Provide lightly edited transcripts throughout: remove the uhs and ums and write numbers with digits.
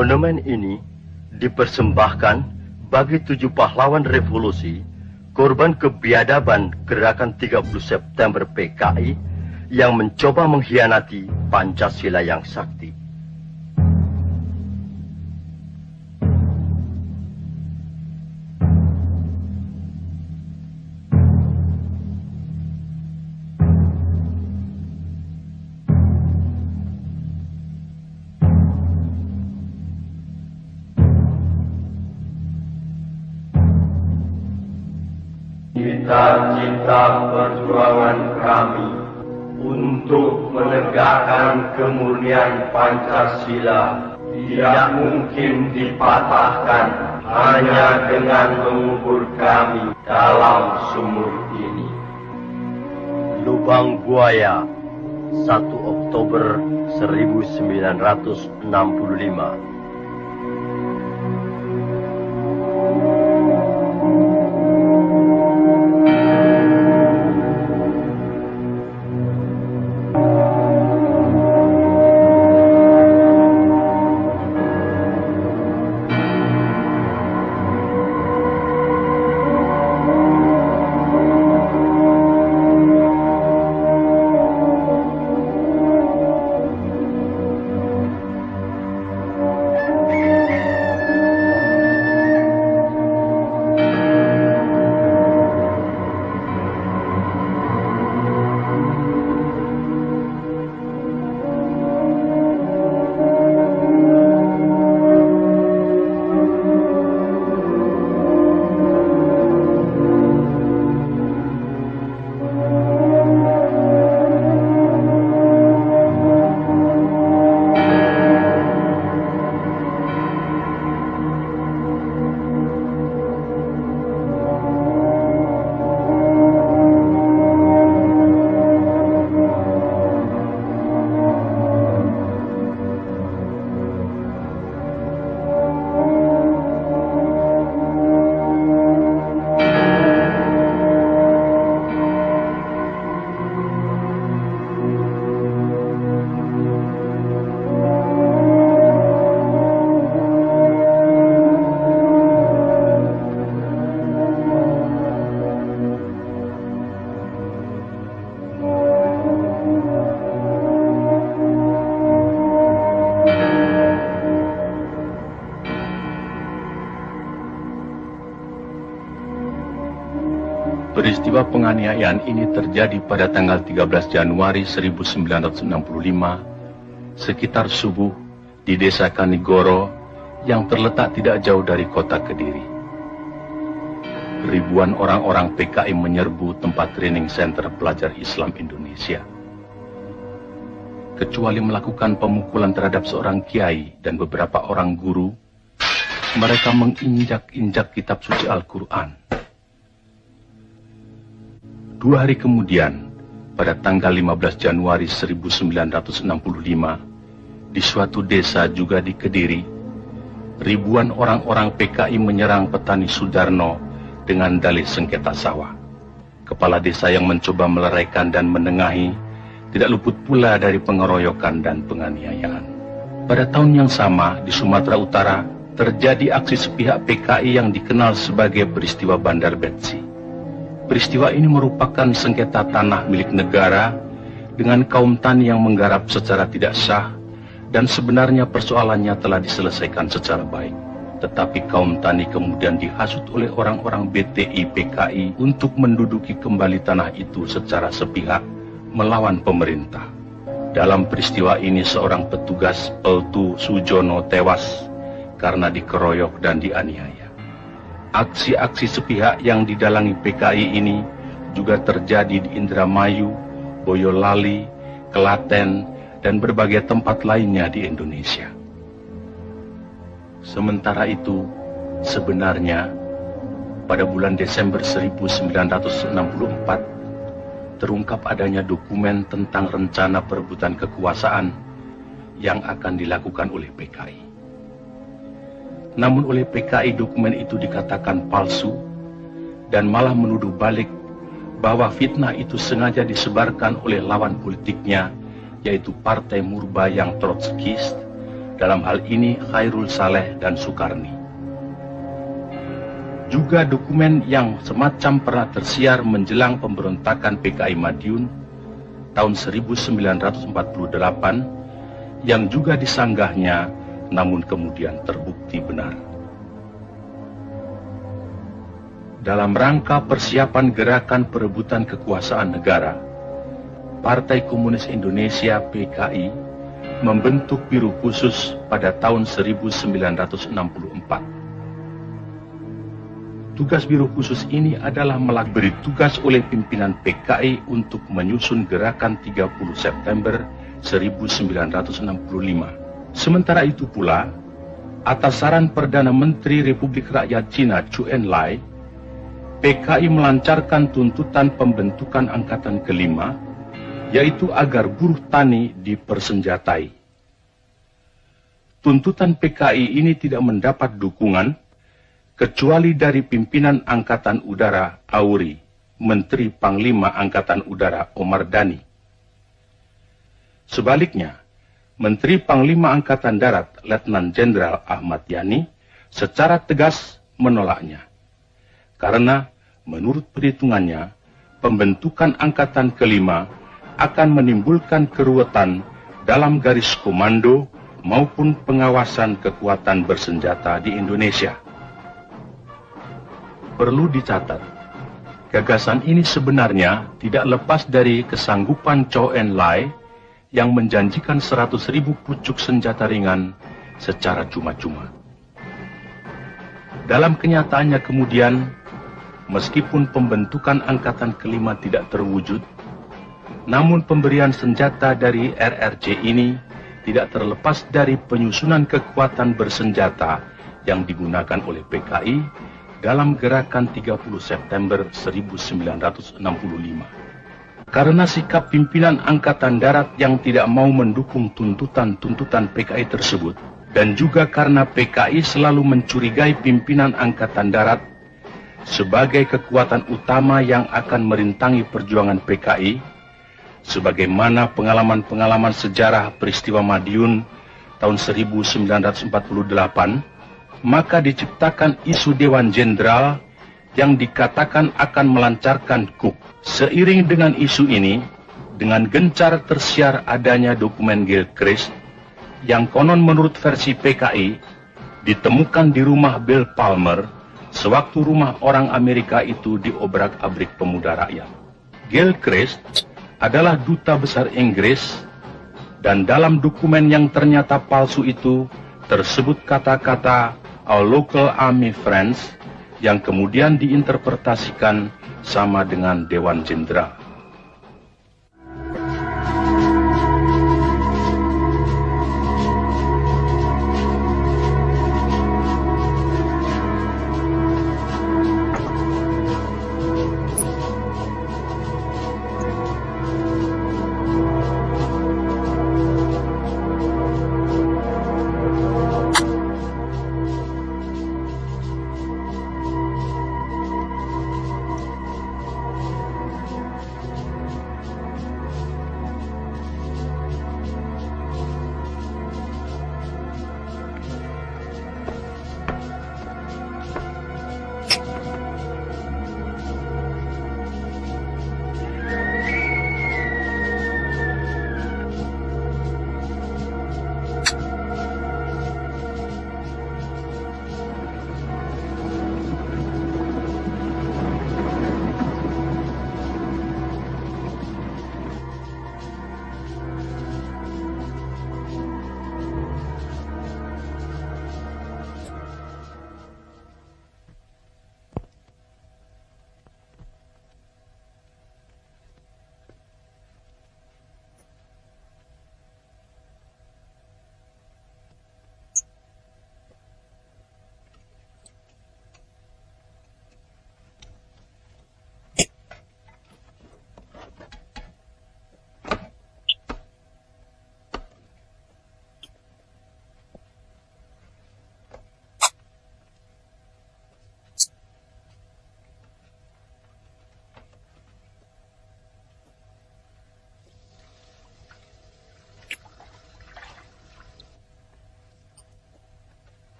Monumen ini dipersembahkan bagi 7 pahlawan revolusi, korban kebiadaban gerakan 30 September PKI yang mencoba mengkhianati Pancasila yang sakti. Cita-cita perjuangan kami untuk menegakkan kemurnian Pancasila tidak mungkin dipatahkan hanya dengan mengubur kami dalam sumur ini. Lubang Buaya, 1 Oktober 1965. Peristiwa penganiayaan ini terjadi pada tanggal 13 Januari 1965 sekitar subuh di Desa Kanigoro yang terletak tidak jauh dari kota Kediri. Ribuan orang-orang PKI menyerbu tempat training center pelajar Islam Indonesia. Kecuali melakukan pemukulan terhadap seorang kiai dan beberapa orang guru, mereka menginjak-injak kitab suci Al-Quran. 2 hari kemudian, pada tanggal 15 Januari 1965, di suatu desa juga di Kediri, ribuan orang-orang PKI menyerang petani Sudarno dengan dalih sengketa sawah. Kepala desa yang mencoba meleraikan dan menengahi tidak luput pula dari pengeroyokan dan penganiayaan. Pada tahun yang sama, di Sumatera Utara, terjadi aksi sepihak PKI yang dikenal sebagai peristiwa Bandar Betsi. Peristiwa ini merupakan sengketa tanah milik negara dengan kaum tani yang menggarap secara tidak sah, dan sebenarnya persoalannya telah diselesaikan secara baik. Tetapi kaum tani kemudian dihasut oleh orang-orang BTI PKI untuk menduduki kembali tanah itu secara sepihak melawan pemerintah. Dalam peristiwa ini seorang petugas Peltu Sujono tewas karena dikeroyok dan dianiaya. Aksi-aksi sepihak yang didalangi PKI ini juga terjadi di Indramayu, Boyolali, Klaten, dan berbagai tempat lainnya di Indonesia. Sementara itu, sebenarnya pada bulan Desember 1964, terungkap adanya dokumen tentang rencana perebutan kekuasaan yang akan dilakukan oleh PKI. Namun oleh PKI dokumen itu dikatakan palsu dan malah menuduh balik bahwa fitnah itu sengaja disebarkan oleh lawan politiknya, yaitu Partai Murba yang Trotskist dalam hal ini Khairul Saleh dan Soekarni. Juga dokumen yang semacam pernah tersiar menjelang pemberontakan PKI Madiun tahun 1948 yang juga disanggahnya namun kemudian terbukti benar. Dalam rangka persiapan gerakan perebutan kekuasaan negara, Partai Komunis Indonesia PKI membentuk Biro Khusus pada tahun 1964. Tugas Biro Khusus ini adalah beri tugas oleh pimpinan PKI untuk menyusun gerakan 30 September 1965. Sementara itu pula, atas saran Perdana Menteri Republik Rakyat Cina Zhou Enlai, PKI melancarkan tuntutan pembentukan angkatan kelima, yaitu agar buruh tani dipersenjatai. Tuntutan PKI ini tidak mendapat dukungan kecuali dari pimpinan Angkatan Udara Auri, Menteri Panglima Angkatan Udara Omar Dhani. Sebaliknya, Menteri Panglima Angkatan Darat Letnan Jenderal Ahmad Yani secara tegas menolaknya. Karena menurut perhitungannya, pembentukan Angkatan kelima akan menimbulkan keruwetan dalam garis komando maupun pengawasan kekuatan bersenjata di Indonesia. Perlu dicatat, gagasan ini sebenarnya tidak lepas dari kesanggupan Zhou Enlai yang menjanjikan 100.000 pucuk senjata ringan secara cuma-cuma. Dalam kenyataannya kemudian, meskipun pembentukan angkatan kelima tidak terwujud, namun pemberian senjata dari RRC ini tidak terlepas dari penyusunan kekuatan bersenjata yang digunakan oleh PKI dalam gerakan 30 September 1965. Karena sikap pimpinan Angkatan Darat yang tidak mau mendukung tuntutan-tuntutan PKI tersebut, dan juga karena PKI selalu mencurigai pimpinan Angkatan Darat sebagai kekuatan utama yang akan merintangi perjuangan PKI, sebagaimana pengalaman-pengalaman sejarah peristiwa Madiun tahun 1948, maka diciptakan isu Dewan Jenderal yang dikatakan akan melancarkan coup. Seiring dengan isu ini, dengan gencar tersiar adanya dokumen Gilchrist yang konon menurut versi PKI ditemukan di rumah Bill Palmer sewaktu rumah orang Amerika itu diobrak-abrik pemuda rakyat. Gilchrist adalah duta besar Inggris, dan dalam dokumen yang ternyata palsu itu tersebut kata-kata "Our local army friends" yang kemudian diinterpretasikan sama dengan Dewan Jenderal.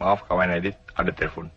Maaf, kawan Edit, ada telepon.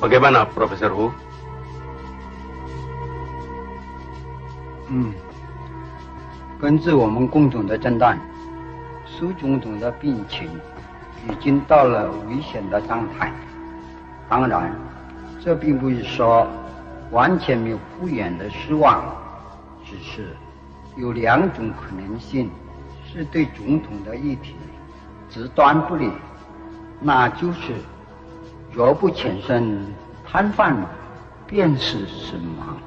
Bagaimana, Profesor Hu?根据我们共同的诊断，苏总统的病情已经到了危险的状态。当然，这并不是说完全没有复原的希望，只是有两种可能性是对总统的议题极端不利，那就是若不产生瘫痪，便是死亡。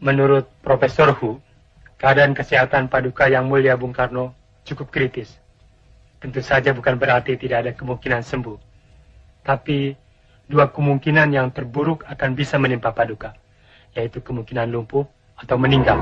Menurut Profesor Hu, keadaan kesehatan Paduka Yang Mulia Bung Karno cukup kritis. Tentu saja bukan berarti tidak ada kemungkinan sembuh. Tapi dua kemungkinan yang terburuk akan bisa menimpa Paduka, yaitu kemungkinan lumpuh atau meninggal.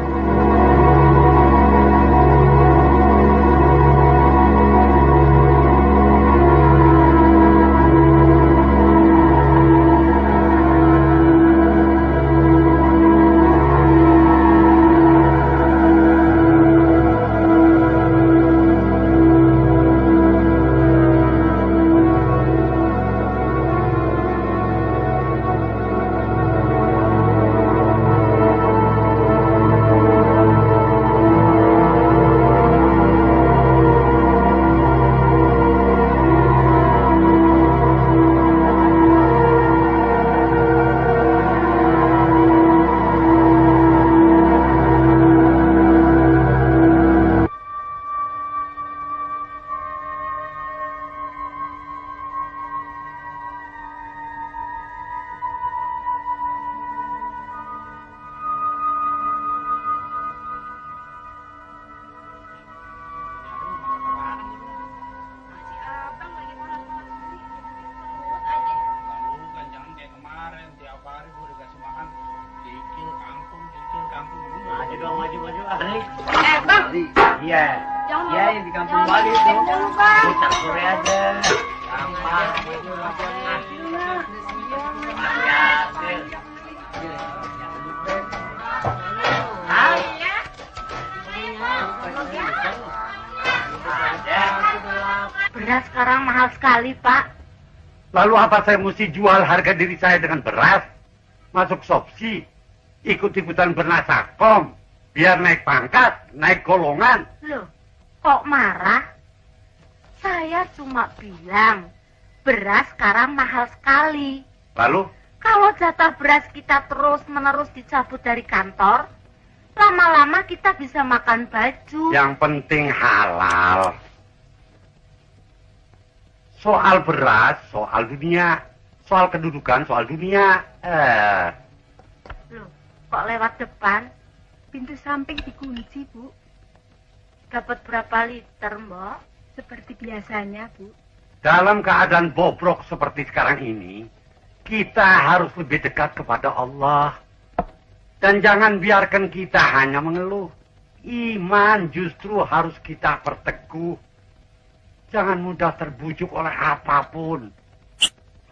Beras sekarang mahal sekali, Pak. Lalu apa saya mesti jual harga diri saya dengan beras? Masuk Sopsi, ikut-ikutan bernasakom, biar naik pangkat, naik golongan. Loh, kok marah? Saya cuma bilang, beras sekarang mahal sekali. Lalu? Kalau jatah beras kita terus-menerus dicabut dari kantor, lama-lama kita bisa makan baju. Yang penting halal. Soal beras, soal dunia. Soal kedudukan, soal dunia. Loh, kok lewat depan? Pintu samping dikunci, Bu. Dapat berapa liter, Mbak? Seperti biasanya, Bu. Dalam keadaan bobrok seperti sekarang ini, kita harus lebih dekat kepada Allah. Dan jangan biarkan kita hanya mengeluh. Iman justru harus kita perteguh. Jangan mudah terbujuk oleh apapun.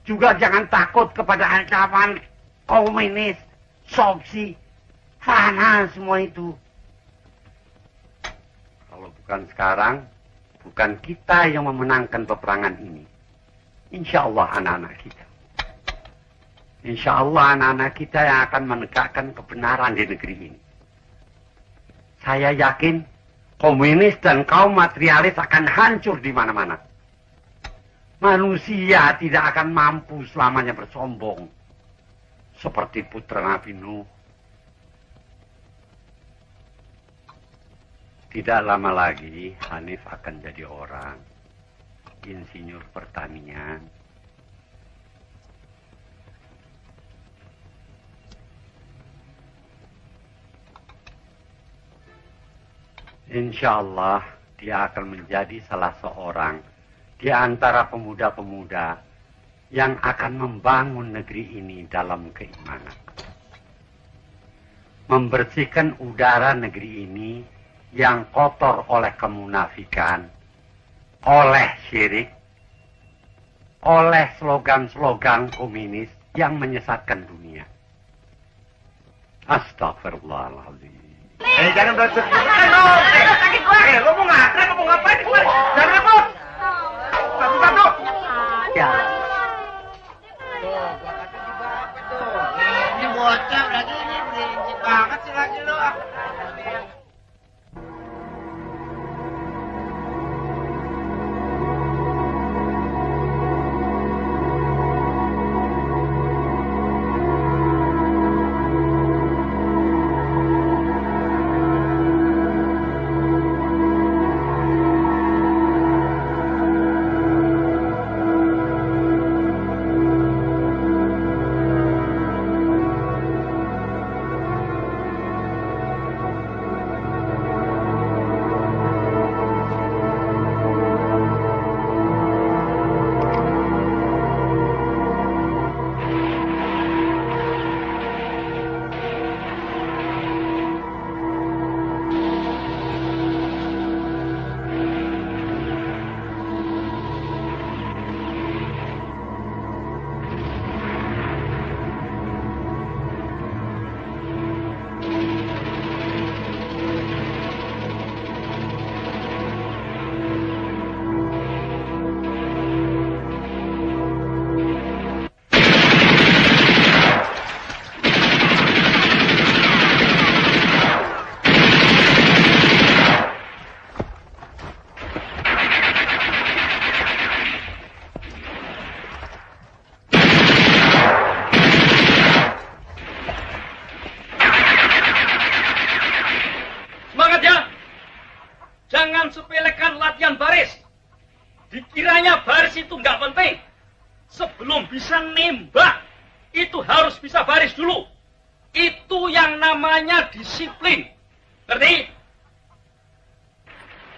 Juga jangan takut kepada ancaman komunis, Sopsi, sana semua itu. Kalau bukan sekarang, bukan kita yang memenangkan peperangan ini. Insya Allah anak-anak kita. Insya Allah anak-anak kita yang akan menegakkan kebenaran di negeri ini. Saya yakin komunis dan kaum materialis akan hancur di mana-mana. Manusia tidak akan mampu selamanya bersombong. Seperti putra Nabi Nuh. Tidak lama lagi Hanif akan jadi orang. insinyur pertanian. Insya Allah dia akan menjadi salah seorang di antara pemuda-pemuda yang akan membangun negeri ini dalam keimanan. Membersihkan udara negeri ini yang kotor oleh kemunafikan, oleh syirik, oleh slogan-slogan komunis yang menyesatkan dunia. Astagfirullahaladzim. Jangan bersek. Sakit gua. Lo mau ngantri apa mau ngapain di sini? Jangan ribut. Satu-satu. Ya. Tuh, gua kata juga apa tuh? Ini bocah lagi ini berisik banget sih lagi lo. Jangan sepelekan latihan baris. Dikiranya baris itu nggak penting. Sebelum bisa nembak, itu harus bisa baris dulu. Itu yang namanya disiplin. Ngerti?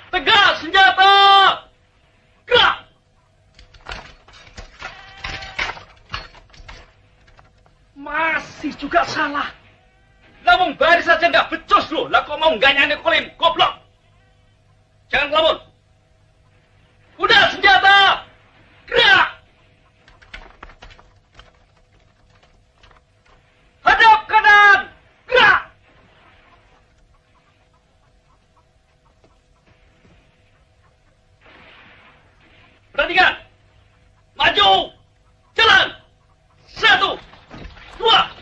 Tegak senjata! Gerak! Masih juga salah. Ngomong baris saja nggak becus loh. Lah kok mau nggak nyane kolim? Goblok! Jangan ngelamun. Udah senjata! Gerak! Hadap kanan! Gerak! Perhatikan! Maju! Jalan! 1, 2.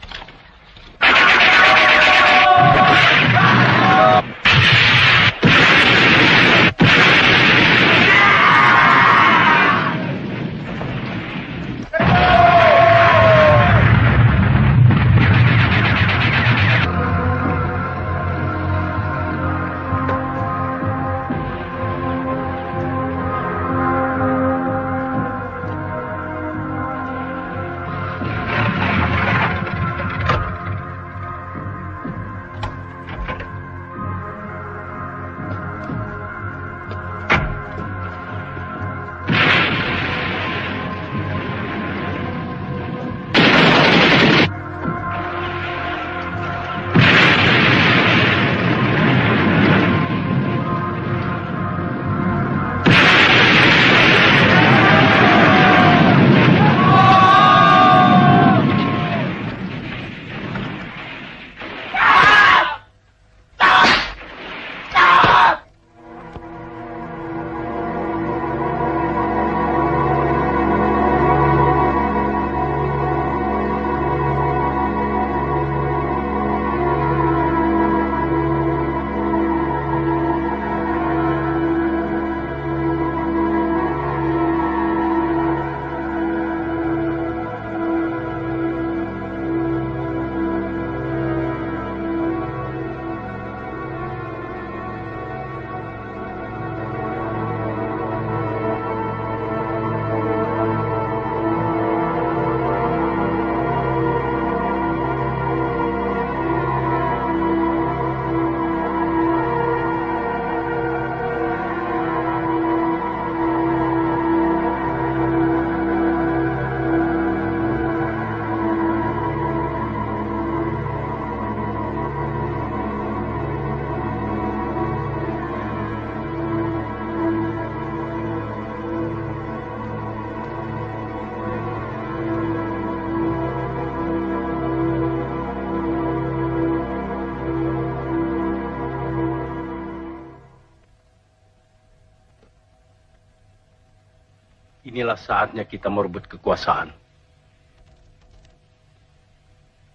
Inilah saatnya kita merebut kekuasaan.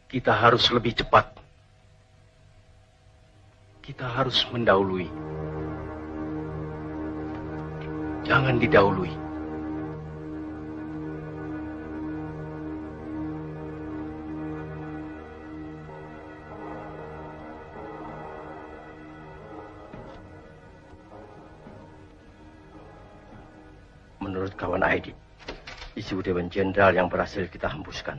Kita harus lebih cepat. Kita harus mendahului. Jangan didahului. Menurut kawan Aidit, isu Dewan Jenderal yang berhasil kita hembuskan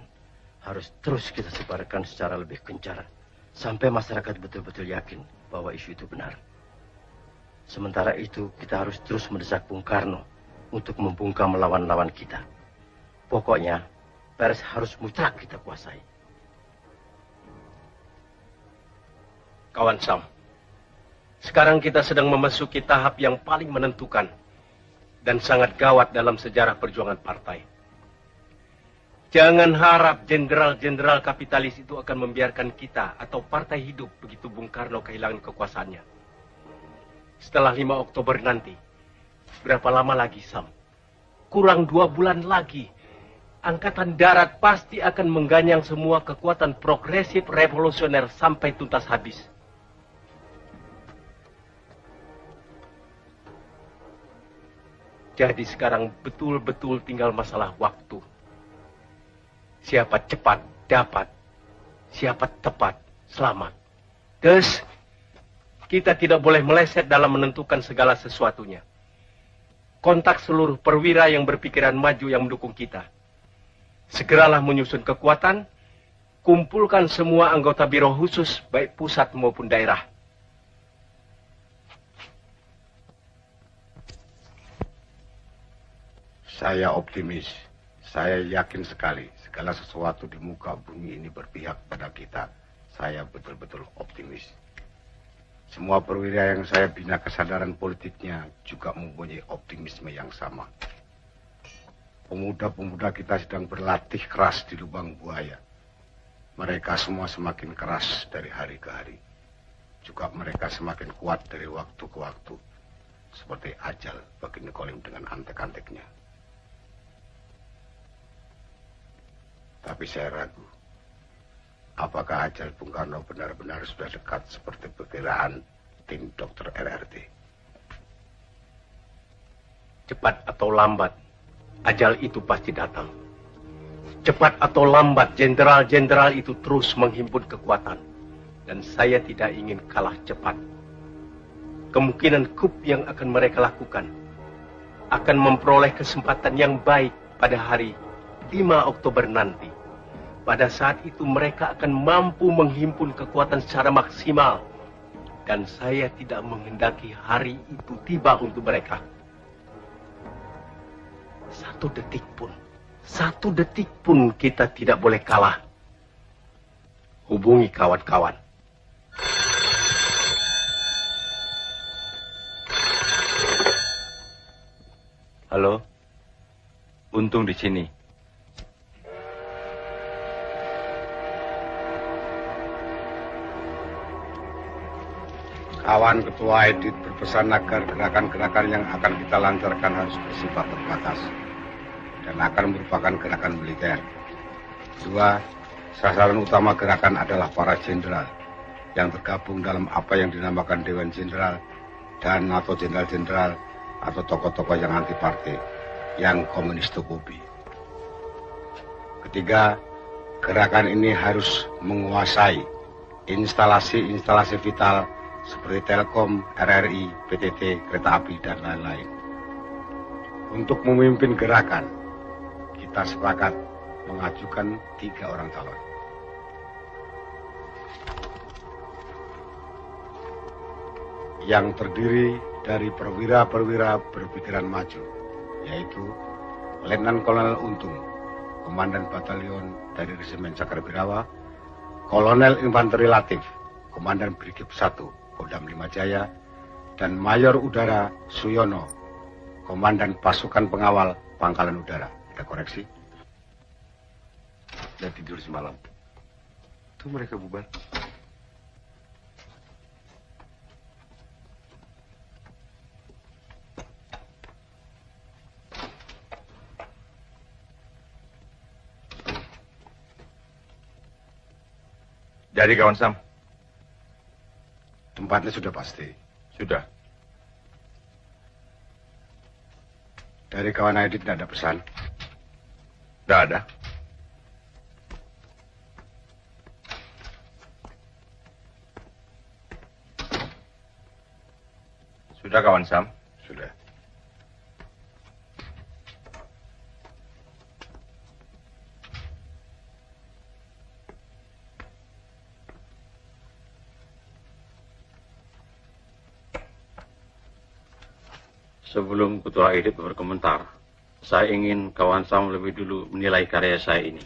harus terus kita sebarkan secara lebih gencar sampai masyarakat betul-betul yakin bahwa isu itu benar. Sementara itu, kita harus terus mendesak Bung Karno untuk membungkam lawan-lawan kita. Pokoknya, pers harus mutlak kita kuasai. Kawan Sam, sekarang kita sedang memasuki tahap yang paling menentukan dan sangat gawat dalam sejarah perjuangan partai. Jangan harap jenderal-jenderal kapitalis itu akan membiarkan kita atau partai hidup begitu Bung Karno kehilangan kekuasaannya. Setelah 5 Oktober nanti, berapa lama lagi, Sam? Kurang 2 bulan lagi. Angkatan Darat pasti akan mengganyang semua kekuatan progresif revolusioner sampai tuntas habis. Jadi sekarang betul-betul tinggal masalah waktu. Siapa cepat dapat, siapa tepat selamat. Terus, kita tidak boleh meleset dalam menentukan segala sesuatunya. Kontak seluruh perwira yang berpikiran maju yang mendukung kita. Segeralah menyusun kekuatan, kumpulkan semua anggota biro khusus, baik pusat maupun daerah. Saya optimis. Saya yakin sekali segala sesuatu di muka bumi ini berpihak pada kita. Saya betul-betul optimis. Semua perwira yang saya bina kesadaran politiknya juga mempunyai optimisme yang sama. Pemuda-pemuda kita sedang berlatih keras di lubang buaya. Mereka semua semakin keras dari hari ke hari. Juga mereka semakin kuat dari waktu ke waktu. Seperti ajal bagi Nikolim dengan antek-anteknya. Tapi saya ragu. Apakah ajal Bung Karno benar-benar sudah dekat seperti perkiraan tim dokter RRT? Cepat atau lambat, ajal itu pasti datang. Cepat atau lambat, jenderal-jenderal itu terus menghimpun kekuatan. Dan saya tidak ingin kalah cepat. Kemungkinan coup yang akan mereka lakukan akan memperoleh kesempatan yang baik pada hari 5 Oktober nanti. Pada saat itu mereka akan mampu menghimpun kekuatan secara maksimal. Dan saya tidak menghendaki hari itu tiba untuk mereka. Satu detik pun kita tidak boleh kalah. Hubungi kawan-kawan. Halo, Untung di sini. Kawan Ketua Aidit berpesan agar gerakan-gerakan yang akan kita lancarkan harus bersifat terbatas dan akan merupakan gerakan militer. 2. Sasaran utama gerakan adalah para jenderal yang tergabung dalam apa yang dinamakan Dewan Jenderal dan atau jenderal-jenderal atau tokoh-tokoh yang anti partai, yang komunis tokobi. 3. Gerakan ini harus menguasai instalasi-instalasi vital seperti Telkom, RRI, PTT, kereta api, dan lain-lain. Untuk memimpin gerakan, kita sepakat mengajukan 3 orang calon. Yang terdiri dari perwira-perwira berpikiran maju, yaitu Letnan Kolonel Untung, Komandan Batalion dari Resimen Cakrawirawa, Kolonel Infanteri Latif, Komandan Brigif 1, Kodam 5 Jaya, dan Mayor Udara Suyono, Komandan Pasukan Pengawal Pangkalan Udara. Ada koreksi? Dan tidur semalam. Tuh mereka bubar. Jadi kawan Sam? Tempatnya sudah pasti. Sudah. Dari kawan Aidit tidak ada pesan? Tidak ada. Sudah kawan Sam? Sudah. Sebelum Ketua Aidit berkomentar, saya ingin kawan Sam lebih dulu menilai karya saya ini.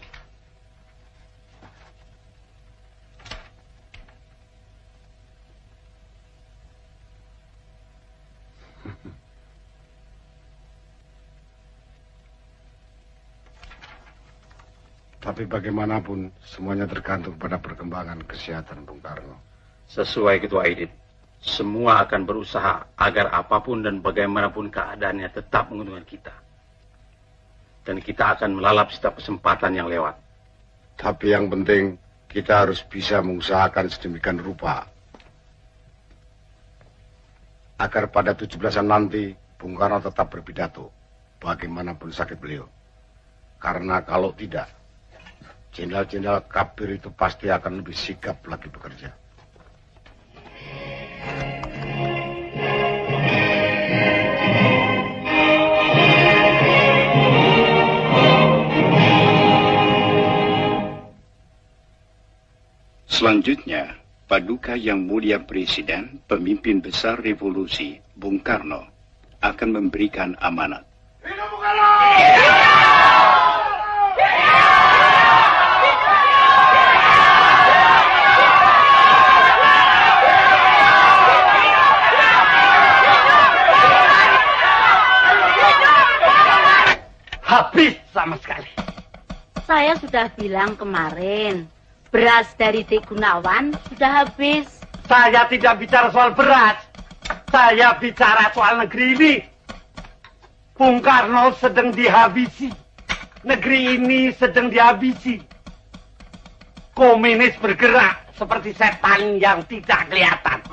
Tapi bagaimanapun semuanya tergantung pada perkembangan kesehatan Bung Karno. Sesuai Ketua Aidit, semua akan berusaha agar apapun dan bagaimanapun keadaannya tetap menguntungkan kita. Dan kita akan melalap setiap kesempatan yang lewat. Tapi yang penting kita harus bisa mengusahakan sedemikian rupa agar pada 17-an nanti Bung Karno tetap berpidato bagaimanapun sakit beliau. Karena kalau tidak, jenderal-jenderal kabir itu pasti akan lebih sigap lagi bekerja. Selanjutnya, Paduka Yang Mulia Presiden, pemimpin besar revolusi, Bung Karno, akan memberikan amanat. Hidup Bung Karno! Habis sama sekali. Saya sudah bilang kemarin, beras dari Teh Gunawan sudah habis. Saya tidak bicara soal beras. Saya bicara soal negeri ini. Bung Karno sedang dihabisi. Negeri ini sedang dihabisi. Komunis bergerak seperti setan yang tidak kelihatan.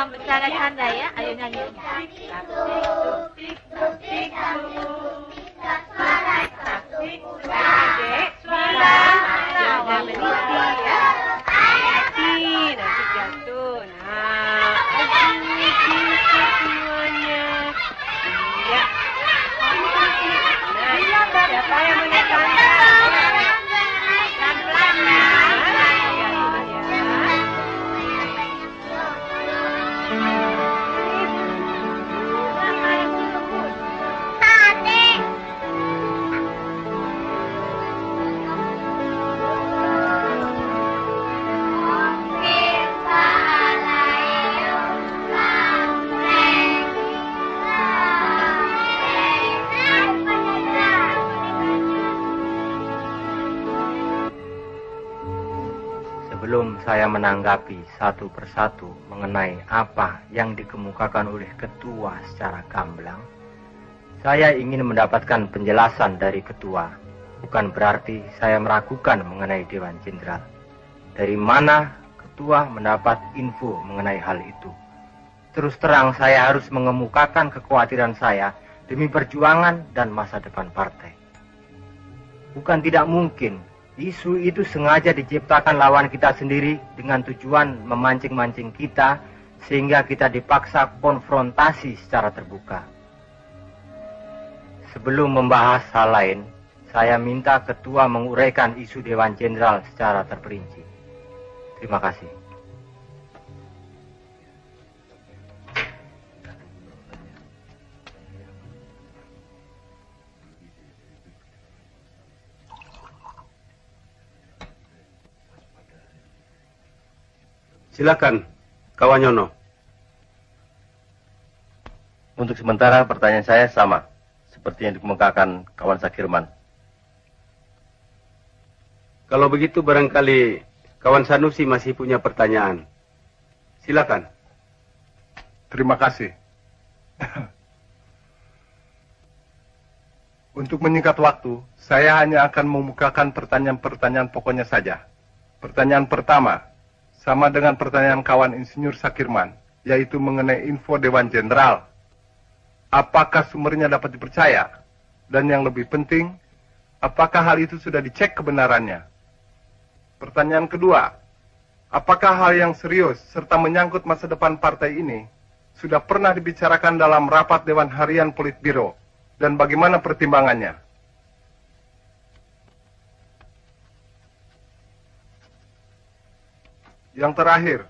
Bercanda-canda ya, ayo nyanyi. Sebelum saya menanggapi satu persatu mengenai apa yang dikemukakan oleh ketua secara gamblang, saya ingin mendapatkan penjelasan dari ketua. Bukan berarti saya meragukan mengenai Dewan Jenderal. Dari mana ketua mendapat info mengenai hal itu? Terus terang saya harus mengemukakan kekhawatiran saya demi perjuangan dan masa depan partai. Bukan tidak mungkin isu itu sengaja diciptakan lawan kita sendiri dengan tujuan memancing-mancing kita sehingga kita dipaksa konfrontasi secara terbuka. Sebelum membahas hal lain, saya minta ketua menguraikan isu Dewan Jenderal secara terperinci. Terima kasih. Silakan, kawan Nyono. Untuk sementara pertanyaan saya sama seperti yang dikemukakan kawan Sakirman. Kalau begitu barangkali kawan Sanusi masih punya pertanyaan. Silakan. Terima kasih. Untuk menyingkat waktu, saya hanya akan memukakan pertanyaan-pertanyaan pokoknya saja. Pertanyaan pertama, sama dengan pertanyaan kawan Insinyur Sakirman, yaitu mengenai info Dewan Jenderal. Apakah sumbernya dapat dipercaya? Dan yang lebih penting, apakah hal itu sudah dicek kebenarannya? Pertanyaan kedua, apakah hal yang serius serta menyangkut masa depan partai ini sudah pernah dibicarakan dalam rapat Dewan Harian Politbiro? Dan bagaimana pertimbangannya? Yang terakhir,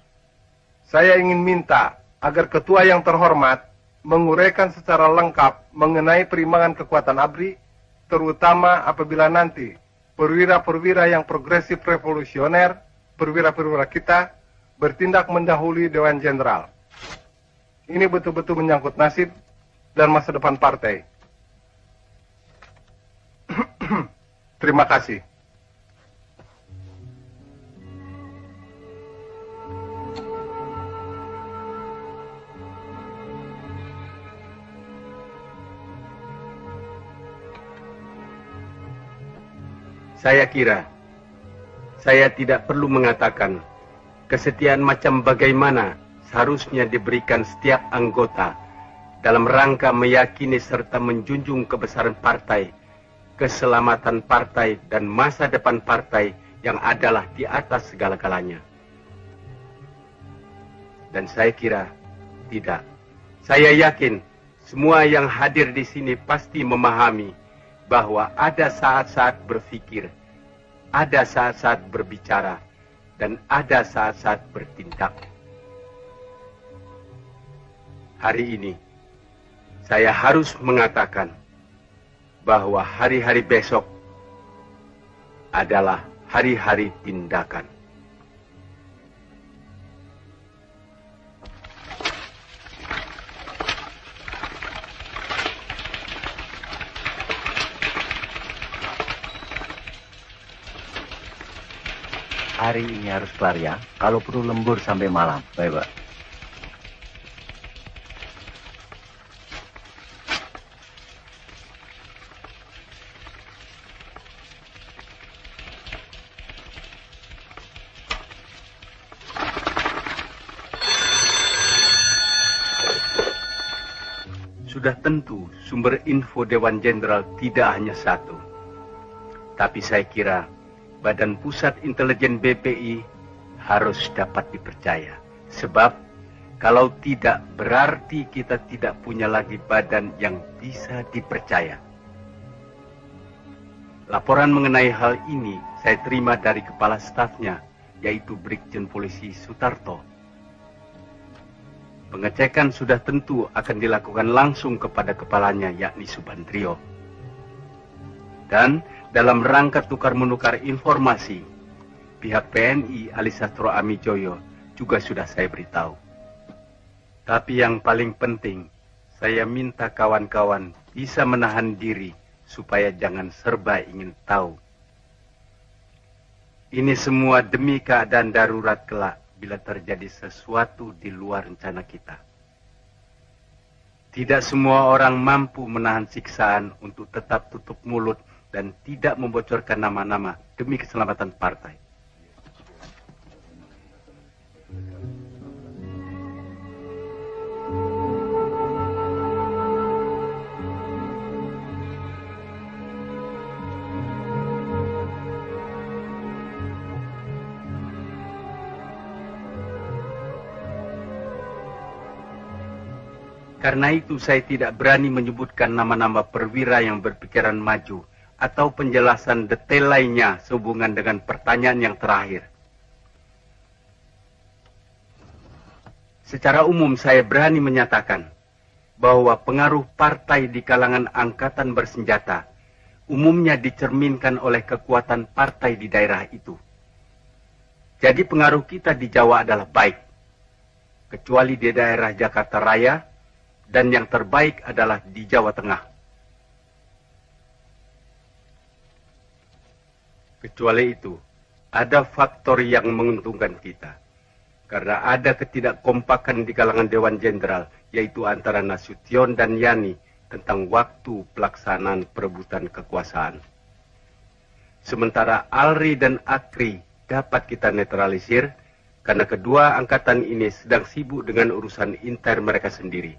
saya ingin minta agar ketua yang terhormat menguraikan secara lengkap mengenai perimbangan kekuatan ABRI, terutama apabila nanti perwira-perwira yang progresif revolusioner, perwira-perwira kita, bertindak mendahului Dewan Jenderal. Ini betul-betul menyangkut nasib dan masa depan partai. Terima kasih. Saya kira saya tidak perlu mengatakan kesetiaan macam bagaimana seharusnya diberikan setiap anggota dalam rangka meyakini serta menjunjung kebesaran partai, keselamatan partai, dan masa depan partai yang adalah di atas segala-galanya. Dan saya kira tidak. Saya yakin semua yang hadir di sini pasti memahami bahwa ada saat-saat berpikir, ada saat-saat berbicara, dan ada saat-saat bertindak. Hari ini, saya harus mengatakan bahwa hari-hari besok adalah hari-hari tindakan. Hari ini harus kelar ya, kalau perlu lembur sampai malam. Baik, Pak. Sudah tentu sumber info Dewan Jenderal tidak hanya satu. Tapi saya kira Badan Pusat Intelijen BPI harus dapat dipercaya. Sebab kalau tidak berarti kita tidak punya lagi badan yang bisa dipercaya. Laporan mengenai hal ini saya terima dari kepala stafnya, yaitu Brigjen Polisi Sutarto. Pengecekan sudah tentu akan dilakukan langsung kepada kepalanya, yakni Subandrio. Dan dalam rangka tukar-menukar informasi, pihak PNI Alisastro Amijoyo juga sudah saya beritahu. Tapi yang paling penting, saya minta kawan-kawan bisa menahan diri supaya jangan serba ingin tahu. Ini semua demi keadaan darurat kelak bila terjadi sesuatu di luar rencana kita. Tidak semua orang mampu menahan siksaan untuk tetap tutup mulut dan tidak membocorkan nama-nama demi keselamatan partai. Karena itu saya tidak berani menyebutkan nama-nama perwira yang berpikiran maju atau penjelasan detail lainnya sehubungan dengan pertanyaan yang terakhir. Secara umum saya berani menyatakan bahwa pengaruh partai di kalangan angkatan bersenjata umumnya dicerminkan oleh kekuatan partai di daerah itu. Jadi pengaruh kita di Jawa adalah baik. Kecuali di daerah Jakarta Raya, dan yang terbaik adalah di Jawa Tengah. Kecuali itu, ada faktor yang menguntungkan kita. Karena ada ketidakkompakan di kalangan Dewan Jenderal, yaitu antara Nasution dan Yani tentang waktu pelaksanaan perebutan kekuasaan. Sementara Alri dan Akri dapat kita netralisir, karena kedua angkatan ini sedang sibuk dengan urusan inter mereka sendiri.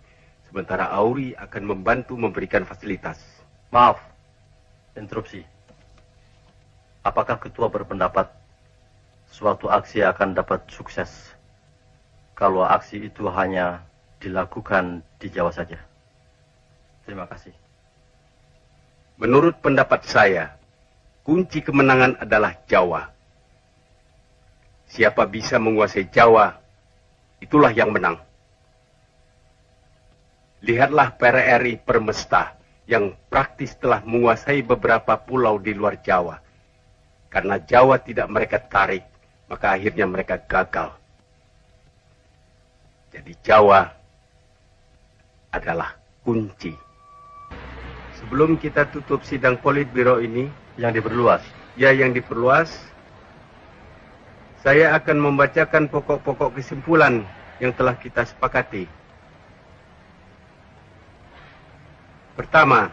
Sementara Auri akan membantu memberikan fasilitas. Maaf, interupsi. Apakah ketua berpendapat suatu aksi akan dapat sukses kalau aksi itu hanya dilakukan di Jawa saja? Terima kasih. Menurut pendapat saya, kunci kemenangan adalah Jawa. Siapa bisa menguasai Jawa, itulah yang menang. Lihatlah PRRI Permesta yang praktis telah menguasai beberapa pulau di luar Jawa. Karena Jawa tidak mereka tarik, maka akhirnya mereka gagal. Jadi Jawa adalah kunci. Sebelum kita tutup sidang Politbiro ini, yang diperluas. Ya, yang diperluas. Saya akan membacakan pokok-pokok kesimpulan yang telah kita sepakati. Pertama,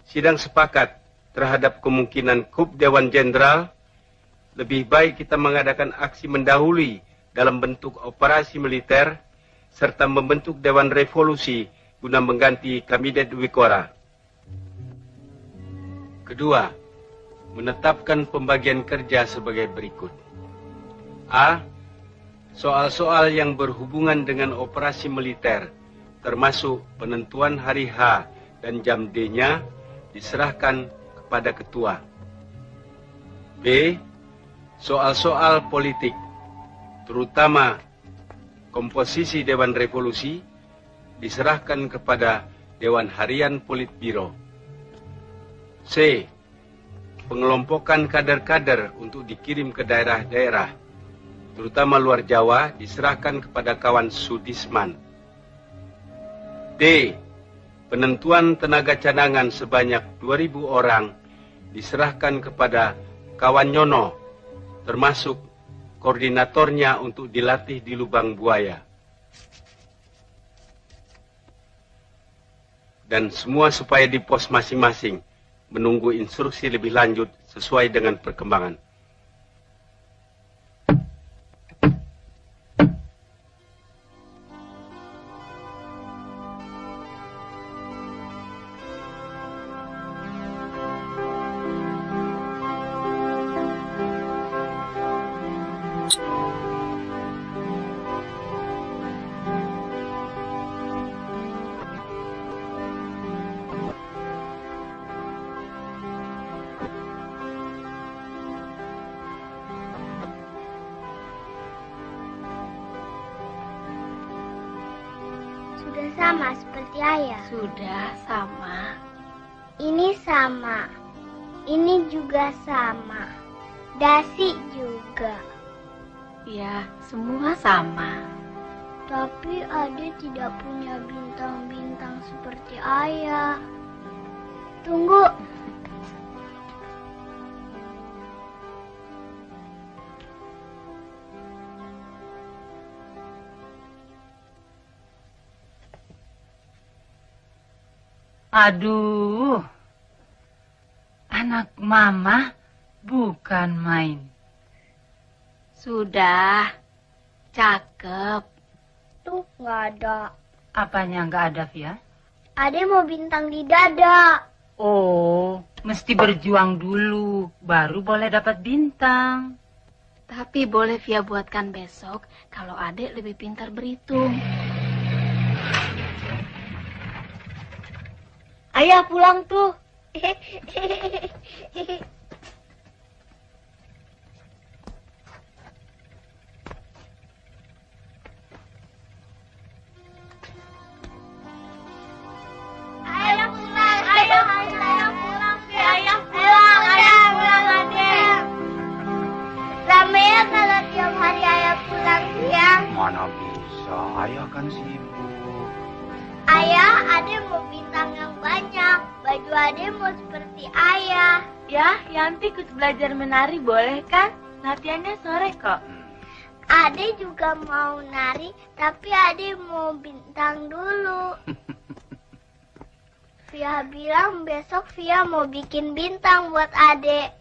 sidang sepakat terhadap kemungkinan kup Dewan Jenderal, lebih baik kita mengadakan aksi mendahului dalam bentuk operasi militer, serta membentuk Dewan Revolusi guna mengganti Kabinet Wikora. Kedua, menetapkan pembagian kerja sebagai berikut. A. Soal-soal yang berhubungan dengan operasi militer, termasuk penentuan hari H dan jam D-nya, diserahkan kepada ketua. B. Soal-soal politik, terutama komposisi Dewan Revolusi, diserahkan kepada Dewan Harian Politbiro. C. Pengelompokan kader-kader untuk dikirim ke daerah-daerah, terutama luar Jawa, diserahkan kepada kawan Sudisman. D. Penentuan tenaga cadangan sebanyak 2.000 orang diserahkan kepada kawan Nyono, termasuk koordinatornya untuk dilatih di Lubang Buaya. Dan semua supaya di pos masing-masing menunggu instruksi lebih lanjut sesuai dengan perkembangan. Sudah sama seperti ayah. Sudah sama. Ini sama. Ini juga sama. Dasi juga. Ya, semua sama. Tapi Ade tidak punya bintang-bintang seperti ayah. Tunggu. Aduh, anak mama bukan main. Sudah, cakep. Tuh, nggak ada. Apanya nggak ada, Via? Ade mau bintang di dada. Oh, mesti berjuang dulu, baru boleh dapat bintang. Tapi boleh Via buatkan besok kalau adek lebih pintar berhitung. Ayah pulang tuh. Ayah pulang, ayah pulang, ayah pulang, ayah pulang, ayah pulang, adek. Ade mau seperti ayah. Ya, Yanti ikut belajar menari boleh kan? Latihannya sore kok. Ade juga mau nari, tapi Ade mau bintang dulu. Via bilang besok Via mau bikin bintang buat Ade.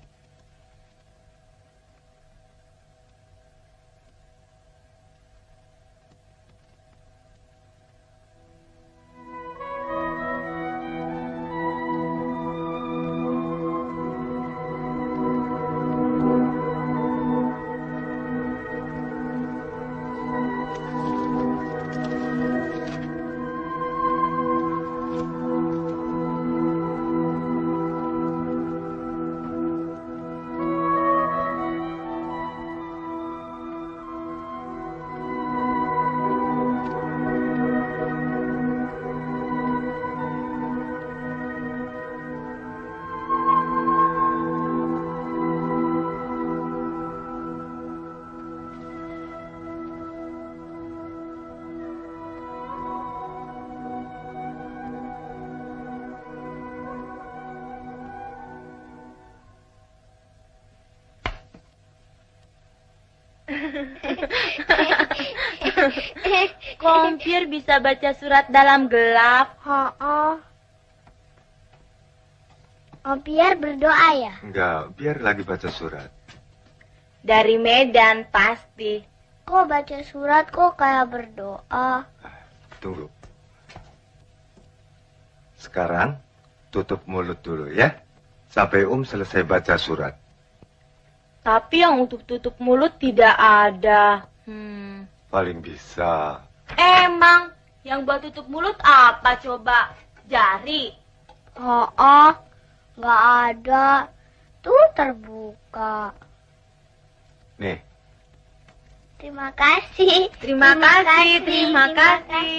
Kompir bisa baca surat dalam gelap. Oh, biar berdoa ya? Enggak, biar lagi baca surat. Dari Medan pasti. Kok baca surat kok kayak berdoa? Tunggu. Sekarang tutup mulut dulu ya. Sampai selesai baca surat. Tapi yang untuk tutup mulut tidak ada. Paling bisa. Emang yang buat tutup mulut apa coba? Jari? Nggak ada. Tuh terbuka. Nih. Terima kasih. Terima kasih.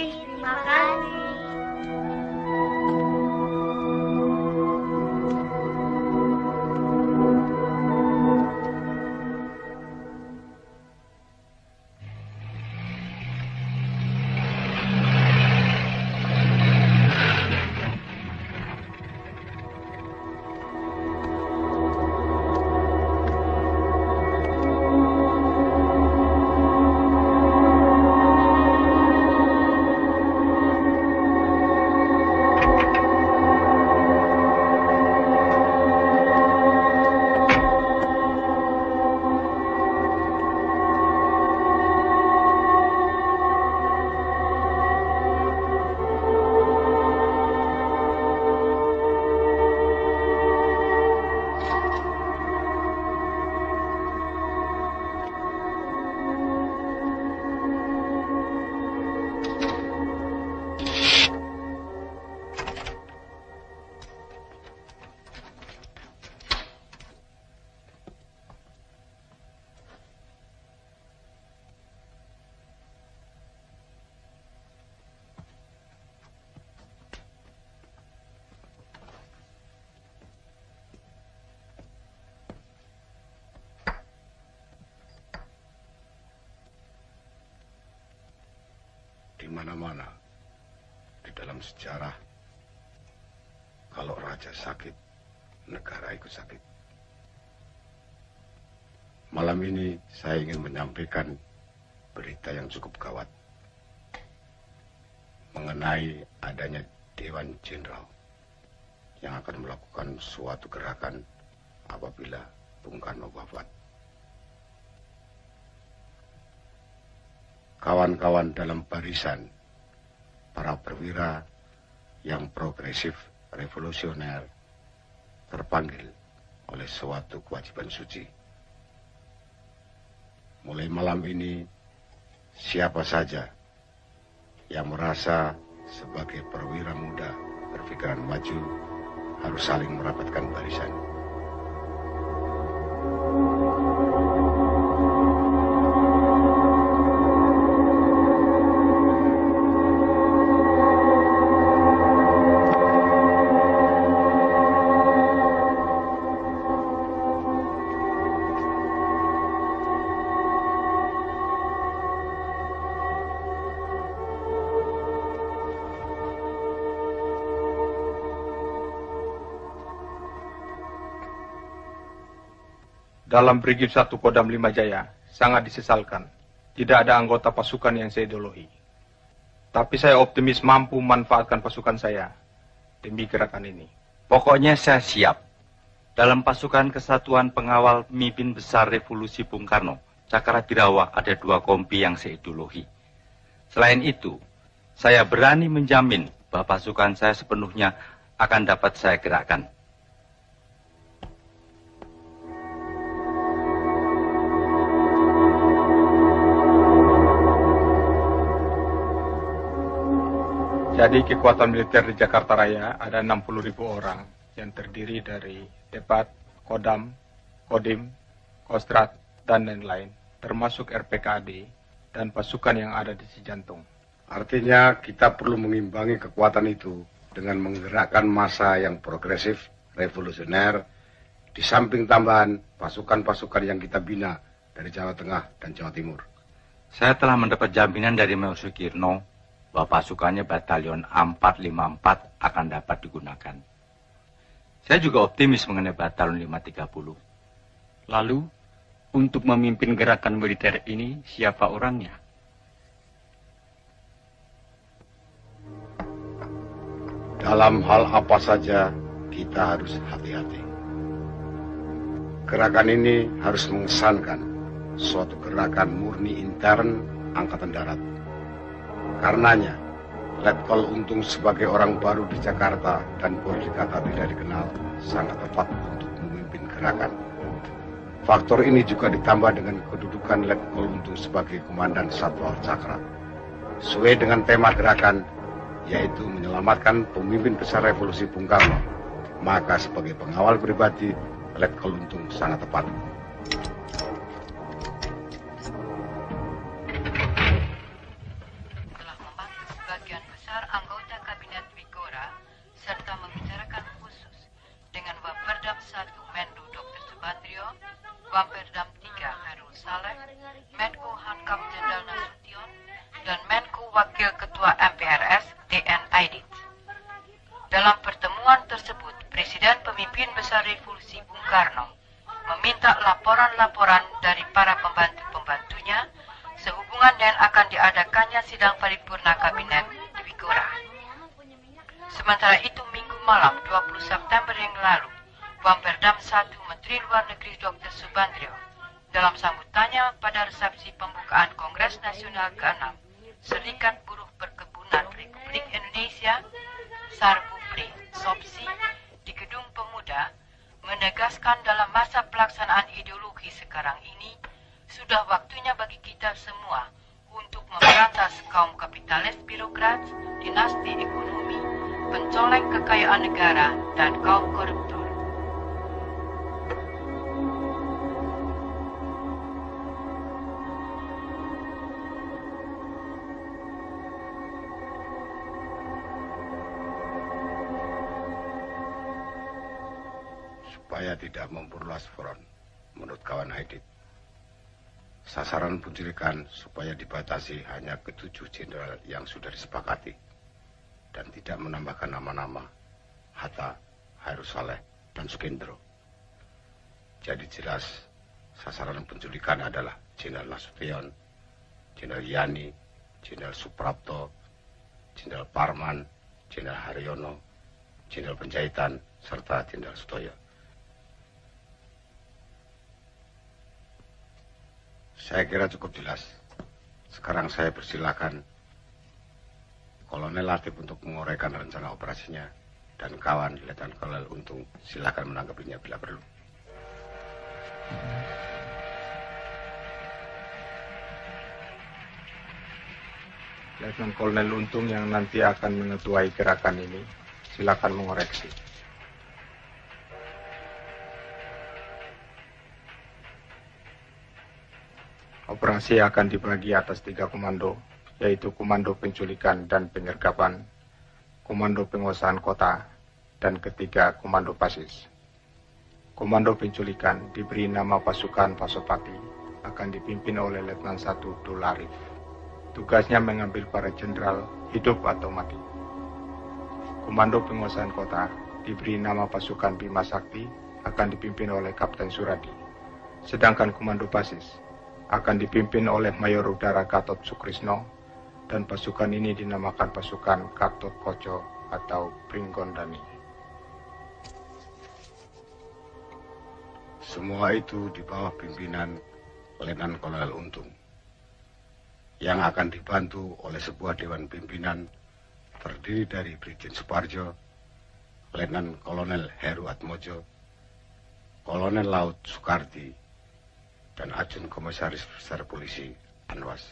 Di mana-mana di dalam sejarah, kalau raja sakit, negara ikut sakit. Malam ini saya ingin menyampaikan berita yang cukup gawat mengenai adanya Dewan Jenderal yang akan melakukan suatu gerakan apabila Bung Karno wafat. Kawan-kawan dalam barisan para perwira yang progresif revolusioner terpanggil oleh suatu kewajiban suci. Mulai malam ini, siapa saja yang merasa sebagai perwira muda berpikiran maju harus saling merapatkan barisan. dalam Brigif 1 Kodam 5 Jaya sangat disesalkan. Tidak ada anggota pasukan yang saya idolahi. Tapi saya optimis mampu memanfaatkan pasukan saya demi gerakan ini. Pokoknya saya siap. Dalam pasukan Kesatuan Pengawal Pemimpin Besar Revolusi Bung Karno, Cakrawirawa ada 2 kompi yang saya idolahi. Selain itu, saya berani menjamin bahwa pasukan saya sepenuhnya akan dapat saya gerakkan. Jadi kekuatan militer di Jakarta Raya ada 60.000 orang yang terdiri dari Depat, Kodam, Kodim, Kostrat, dan lain-lain, termasuk RPKAD dan pasukan yang ada di Cijantung. Artinya kita perlu mengimbangi kekuatan itu dengan menggerakkan massa yang progresif, revolusioner, di samping tambahan pasukan-pasukan yang kita bina dari Jawa Tengah dan Jawa Timur. Saya telah mendapat jaminan dari Major Sukirno bahwa pasukannya Batalion A454 akan dapat digunakan. Saya juga optimis mengenai Batalion 530. Lalu, untuk memimpin gerakan militer ini, siapa orangnya? Dalam hal apa saja, kita harus hati-hati. Gerakan ini harus mengesankan suatu gerakan murni intern Angkatan Darat. Karenanya, Letkol Untung sebagai orang baru di Jakarta dan boleh dikata tidak dikenal, sangat tepat untuk memimpin gerakan. Faktor ini juga ditambah dengan kedudukan Letkol Untung sebagai Komandan Satwal Cakra. Sesuai dengan tema gerakan, yaitu menyelamatkan pemimpin besar revolusi Bung Karno, maka sebagai pengawal pribadi, Letkol Untung sangat tepat. Anggota Kabinet Wikora serta membicarakan khusus dengan Wamperdam 1 Menlu Dr. Subandrio, Wamperdam 3 Khairul Saleh, Menko Hankam Jenderal Nasution, dan Menko Wakil Ketua MPRS DN Aidit. Dalam pertemuan tersebut, Presiden Pemimpin Besar Revolusi Bung Karno meminta laporan-laporan dari para pembantu-pembantunya sehubungan dengan akan diadakannya sidang paripurna kabinet Wikora. Sementara itu, Minggu malam 20 September yang lalu, Wamperdam 1 Menteri Luar Negeri Dr. Subandrio dalam sambutannya pada resepsi pembukaan Kongres Nasional ke-6 Serikat Buruh Perkebunan Republik Indonesia Sarbupri Sopsi di Gedung Pemuda menegaskan dalam masa pelaksanaan ideologi sekarang ini sudah waktunya bagi kita semua untuk memberantas kaum kapitalis birokrat, dinasti ekonomi, pencoleng kekayaan negara, dan kaum koruptor. Supaya tidak memperluas front, menurut kawan Aidit, sasaran penculikan supaya dibatasi hanya ke 7 jenderal yang sudah disepakati dan tidak menambahkan nama-nama Hatta, Khairul Saleh, dan Sukendro. Jadi jelas sasaran penculikan adalah Jenderal Nasution, Jenderal Yani, Jenderal Suprapto, Jenderal Parman, Jenderal Haryono, Jenderal Penjahitan, serta Jenderal Sutoyo. Saya kira cukup jelas. Sekarang saya persilakan Kolonel Latif untuk menguraikan rencana operasinya dan kawan Letnan Kolonel Untung silakan menanggapinya bila perlu. Letnan Kolonel Untung yang nanti akan mengetuai gerakan ini, silakan mengoreksi. Operasi akan dibagi atas 3 komando, yaitu Komando Penculikan dan Penyergapan, Komando Penguasaan Kota, dan ketiga Komando Pasis. Komando Penculikan diberi nama Pasukan Pasopati, akan dipimpin oleh Letnan 1 Dul Arif. Tugasnya mengambil para jenderal hidup atau mati. Komando Penguasaan Kota diberi nama Pasukan Bima Sakti, akan dipimpin oleh Kapten Suradi. sedangkan Komando Basis akan dipimpin oleh Mayor Udara Gatot Sukrisno, dan pasukan ini dinamakan pasukan Gatot Koco atau Pringgondani. Semua itu di bawah pimpinan Letnan Kolonel Untung, yang akan dibantu oleh sebuah dewan pimpinan terdiri dari Brigjen Suparjo, Letnan Kolonel Heru Atmojo, Kolonel Laut Soekardi, dan Ajun Komisaris Besar Polisi Anwas.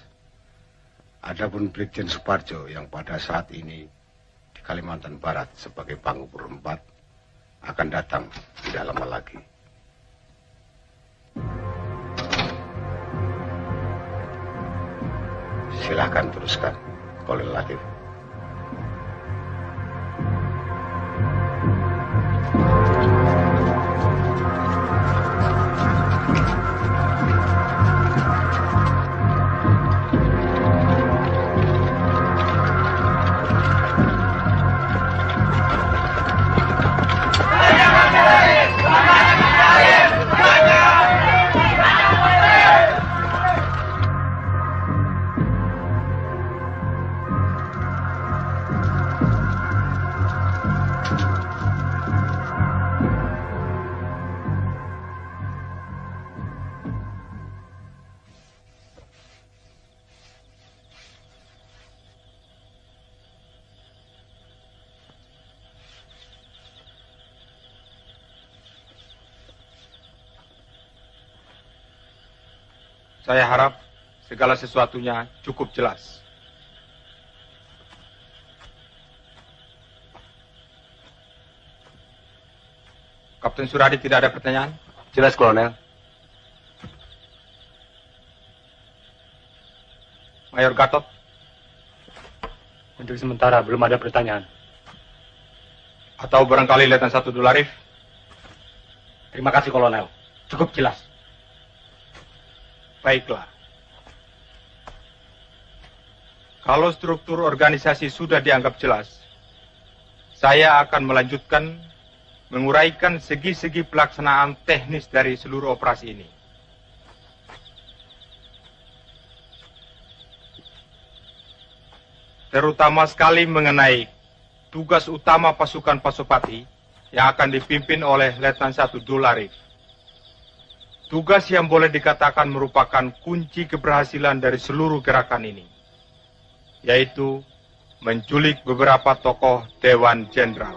Adapun Brigjen Suparjo yang pada saat ini di Kalimantan Barat sebagai Pangubur 4 akan datang tidak lama lagi. Silahkan teruskan, Kolonel Latif. Saya harap segala sesuatunya cukup jelas. Kapten Suradi tidak ada pertanyaan? Jelas, Kolonel. Mayor Gatot? Untuk sementara belum ada pertanyaan. Atau barangkali Letnan 1 Dularif? Terima kasih, Kolonel. Cukup jelas. Baiklah. Kalau struktur organisasi sudah dianggap jelas, saya akan melanjutkan menguraikan segi-segi pelaksanaan teknis dari seluruh operasi ini. Terutama sekali mengenai tugas utama pasukan Pasopati yang akan dipimpin oleh Letnan 1 Dularif. Tugas yang boleh dikatakan merupakan kunci keberhasilan dari seluruh gerakan ini, yaitu menculik beberapa tokoh Dewan Jenderal.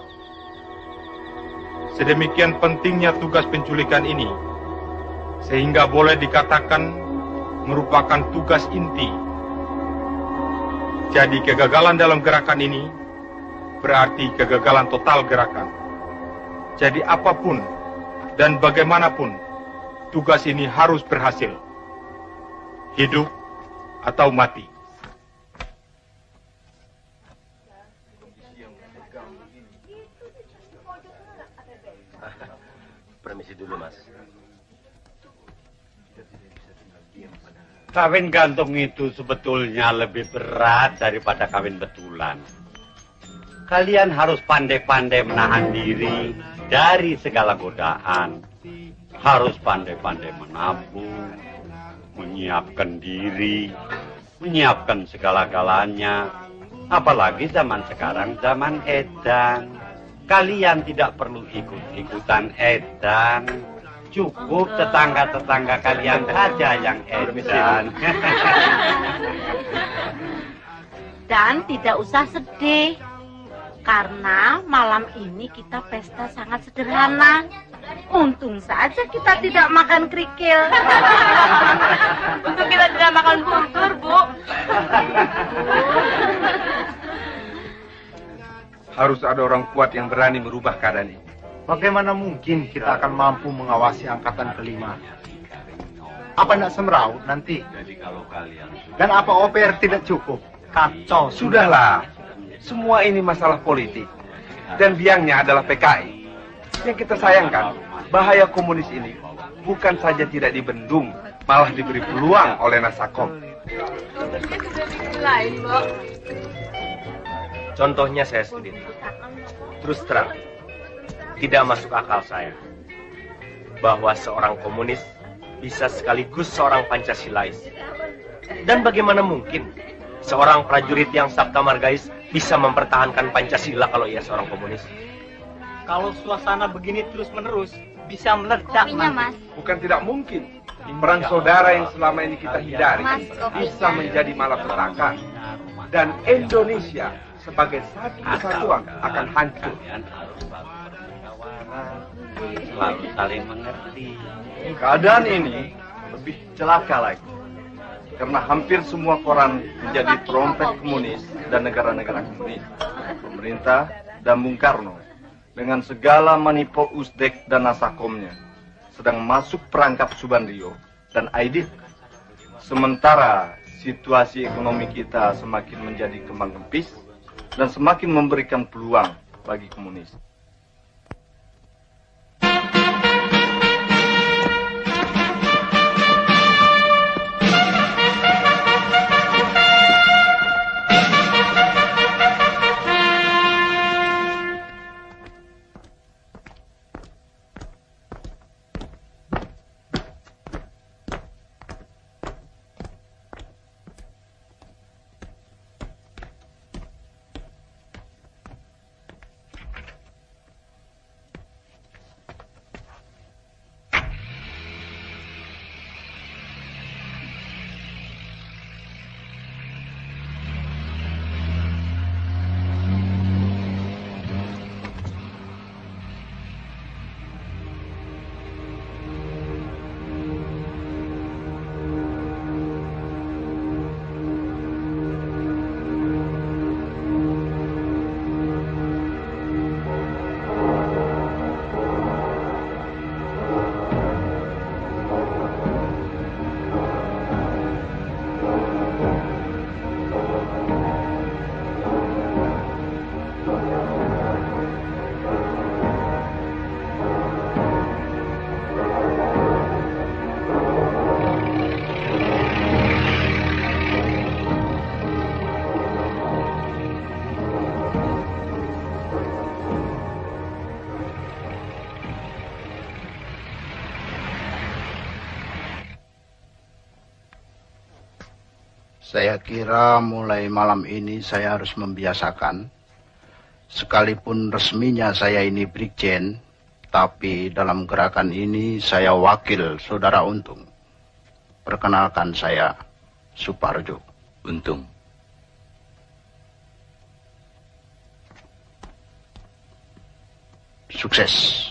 Sedemikian pentingnya tugas penculikan ini, sehingga boleh dikatakan merupakan tugas inti. Jadi kegagalan dalam gerakan ini berarti kegagalan total gerakan. Jadi apapun dan bagaimanapun, tugas ini harus berhasil. Hidup atau mati. Permisi dulu, Mas. Kawin gantung itu sebetulnya lebih berat daripada kawin betulan. Kalian harus pandai-pandai menahan diri dari segala godaan. Harus pandai-pandai menabung, menyiapkan diri, menyiapkan segala-galanya. Apalagi zaman sekarang, zaman edan. Kalian tidak perlu ikut-ikutan edan. Cukup tetangga-tetangga kalian saja yang edan. Dan tidak usah sedih, karena malam ini kita pesta sangat sederhana. Untung saja kita tidak makan kerikil. Untung kita tidak makan buntur, Bu. Harus ada orang kuat yang berani merubah keadaan ini. Bagaimana mungkin kita akan mampu mengawasi angkatan kelima? Apa nak semeraut nanti? Dan apa OPR tidak cukup? Kacau. Sudahlah. Semua ini masalah politik. Dan biangnya adalah PKI. Yang kita sayangkan, bahaya komunis ini bukan saja tidak dibendung, malah diberi peluang oleh Nasakom. Contohnya saya sendiri. Terus terang, tidak masuk akal saya bahwa seorang komunis bisa sekaligus seorang Pancasilais. Dan bagaimana mungkin seorang prajurit yang sabta margais bisa mempertahankan Pancasila kalau ia seorang komunis? Kalau suasana begini terus-menerus, bisa meledak, Mas. Bukan tidak mungkin. Perang saudara yang selama ini kita hindari bisa menjadi malapetaka. Dan Indonesia sebagai satu kesatuan akan hancur. Selalu saling mengerti. Keadaan ini lebih celaka lagi. Karena hampir semua koran menjadi trompet komunis dan negara-negara komunis. Pemerintah dan Bung Karno dengan segala manipul Uzbek dan Nasakomnya sedang masuk perangkap Subandrio dan Aidit. Sementara situasi ekonomi kita semakin menjadi kembang kempis dan semakin memberikan peluang bagi komunis. Saya kira mulai malam ini saya harus membiasakan, sekalipun resminya saya ini Brigjen, tapi dalam gerakan ini saya wakil Saudara Untung. Perkenalkan saya, Suparjo. Untung. Sukses.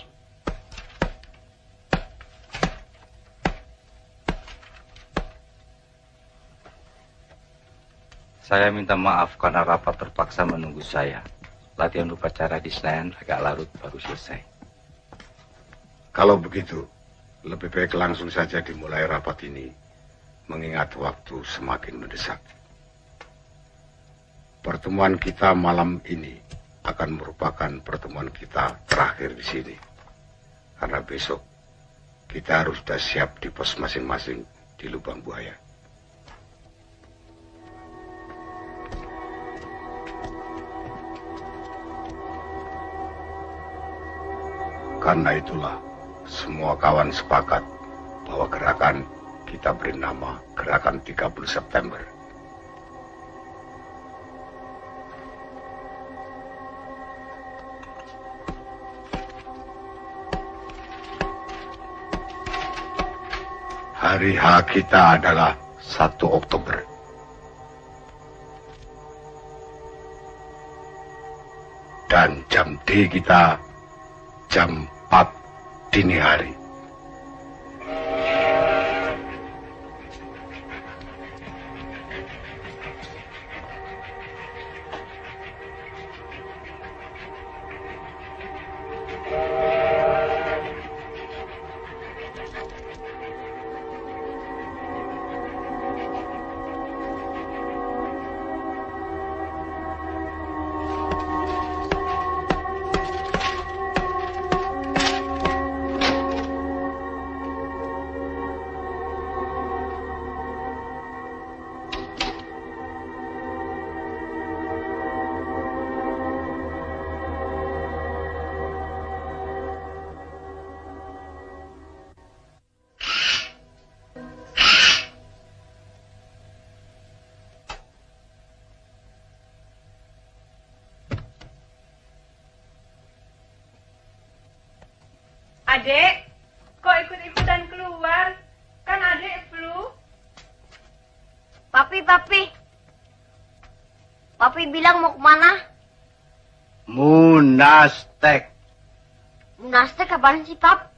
Saya minta maaf karena rapat terpaksa menunggu saya. Latihan upacara di Senayan agak larut baru selesai. Kalau begitu, lebih baik langsung saja dimulai rapat ini, mengingat waktu semakin mendesak. Pertemuan kita malam ini akan merupakan pertemuan kita terakhir di sini. Karena besok kita harus sudah siap di pos masing-masing di Lubang Buaya. Karena itulah semua kawan sepakat bahwa gerakan kita beri nama Gerakan 30 September. Hari H kita adalah 1 Oktober. Dan jam D kita jam 4 dini hari. Adek, kok ikut-ikutan keluar? Kan adek flu. Papi. Papi bilang mau kemana? Munastek. Munastek apaan sih, Pap?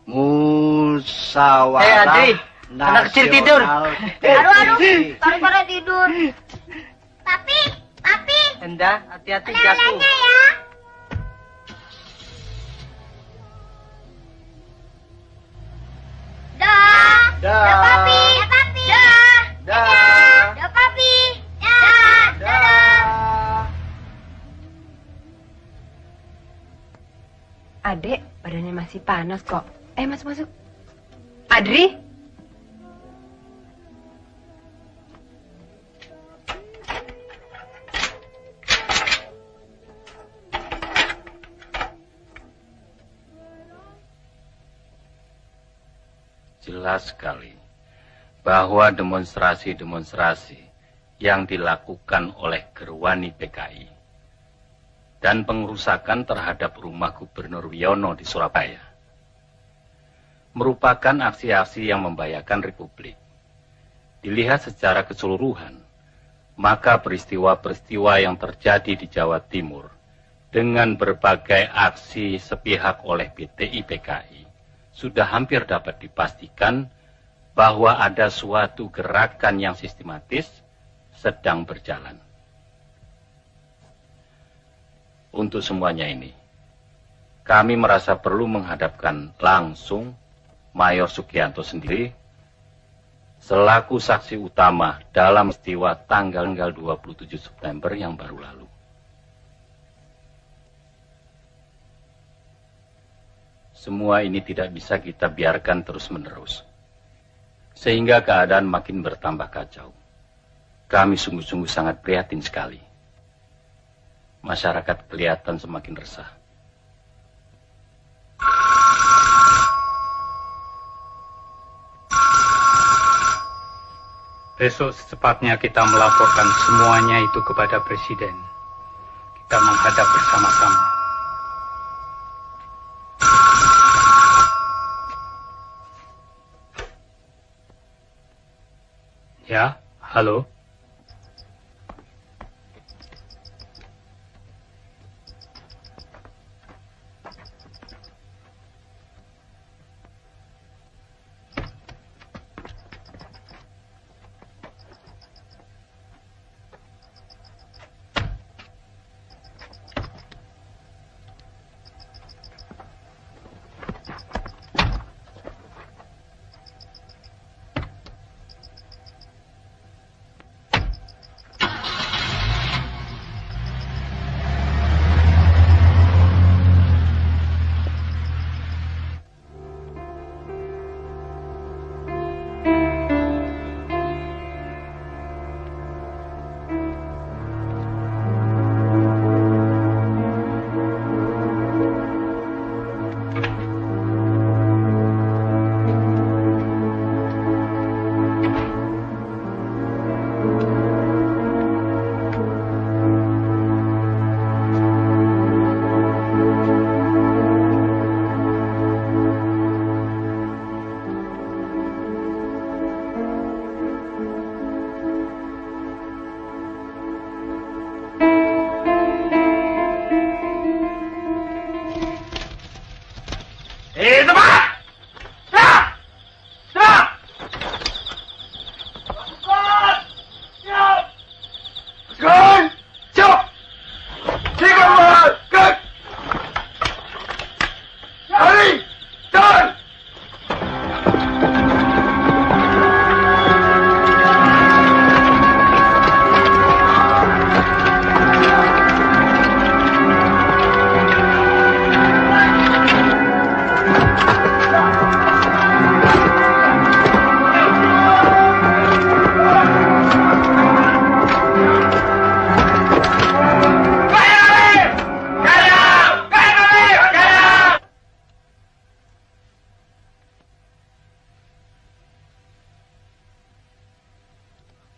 Musyawarah. Adri, anak kecil tidur. Aduh, pada tidur. Papi. Enda, hati-hati jatuh. Ya. Dah, Papi. Dah, Papi. Adek, badannya masih panas kok. Masuk. Adri? Jelas sekali bahwa demonstrasi-demonstrasi yang dilakukan oleh Gerwani PKI dan pengerusakan terhadap rumah Gubernur Wiono di Surabaya merupakan aksi-aksi yang membahayakan Republik. Dilihat secara keseluruhan, maka peristiwa-peristiwa yang terjadi di Jawa Timur dengan berbagai aksi sepihak oleh BTI PKI sudah hampir dapat dipastikan bahwa ada suatu gerakan yang sistematis sedang berjalan. Untuk semuanya ini, kami merasa perlu menghadapkan langsung Mayor Sugianto sendiri selaku saksi utama dalam peristiwa tanggal 27 September yang baru lalu. Semua ini tidak bisa kita biarkan terus-menerus, sehingga keadaan makin bertambah kacau. Kami sungguh-sungguh sangat prihatin sekali. Masyarakat kelihatan semakin resah. Besok secepatnya kita melaporkan semuanya itu kepada Presiden. Kita menghadap bersama-sama. Ya, halo.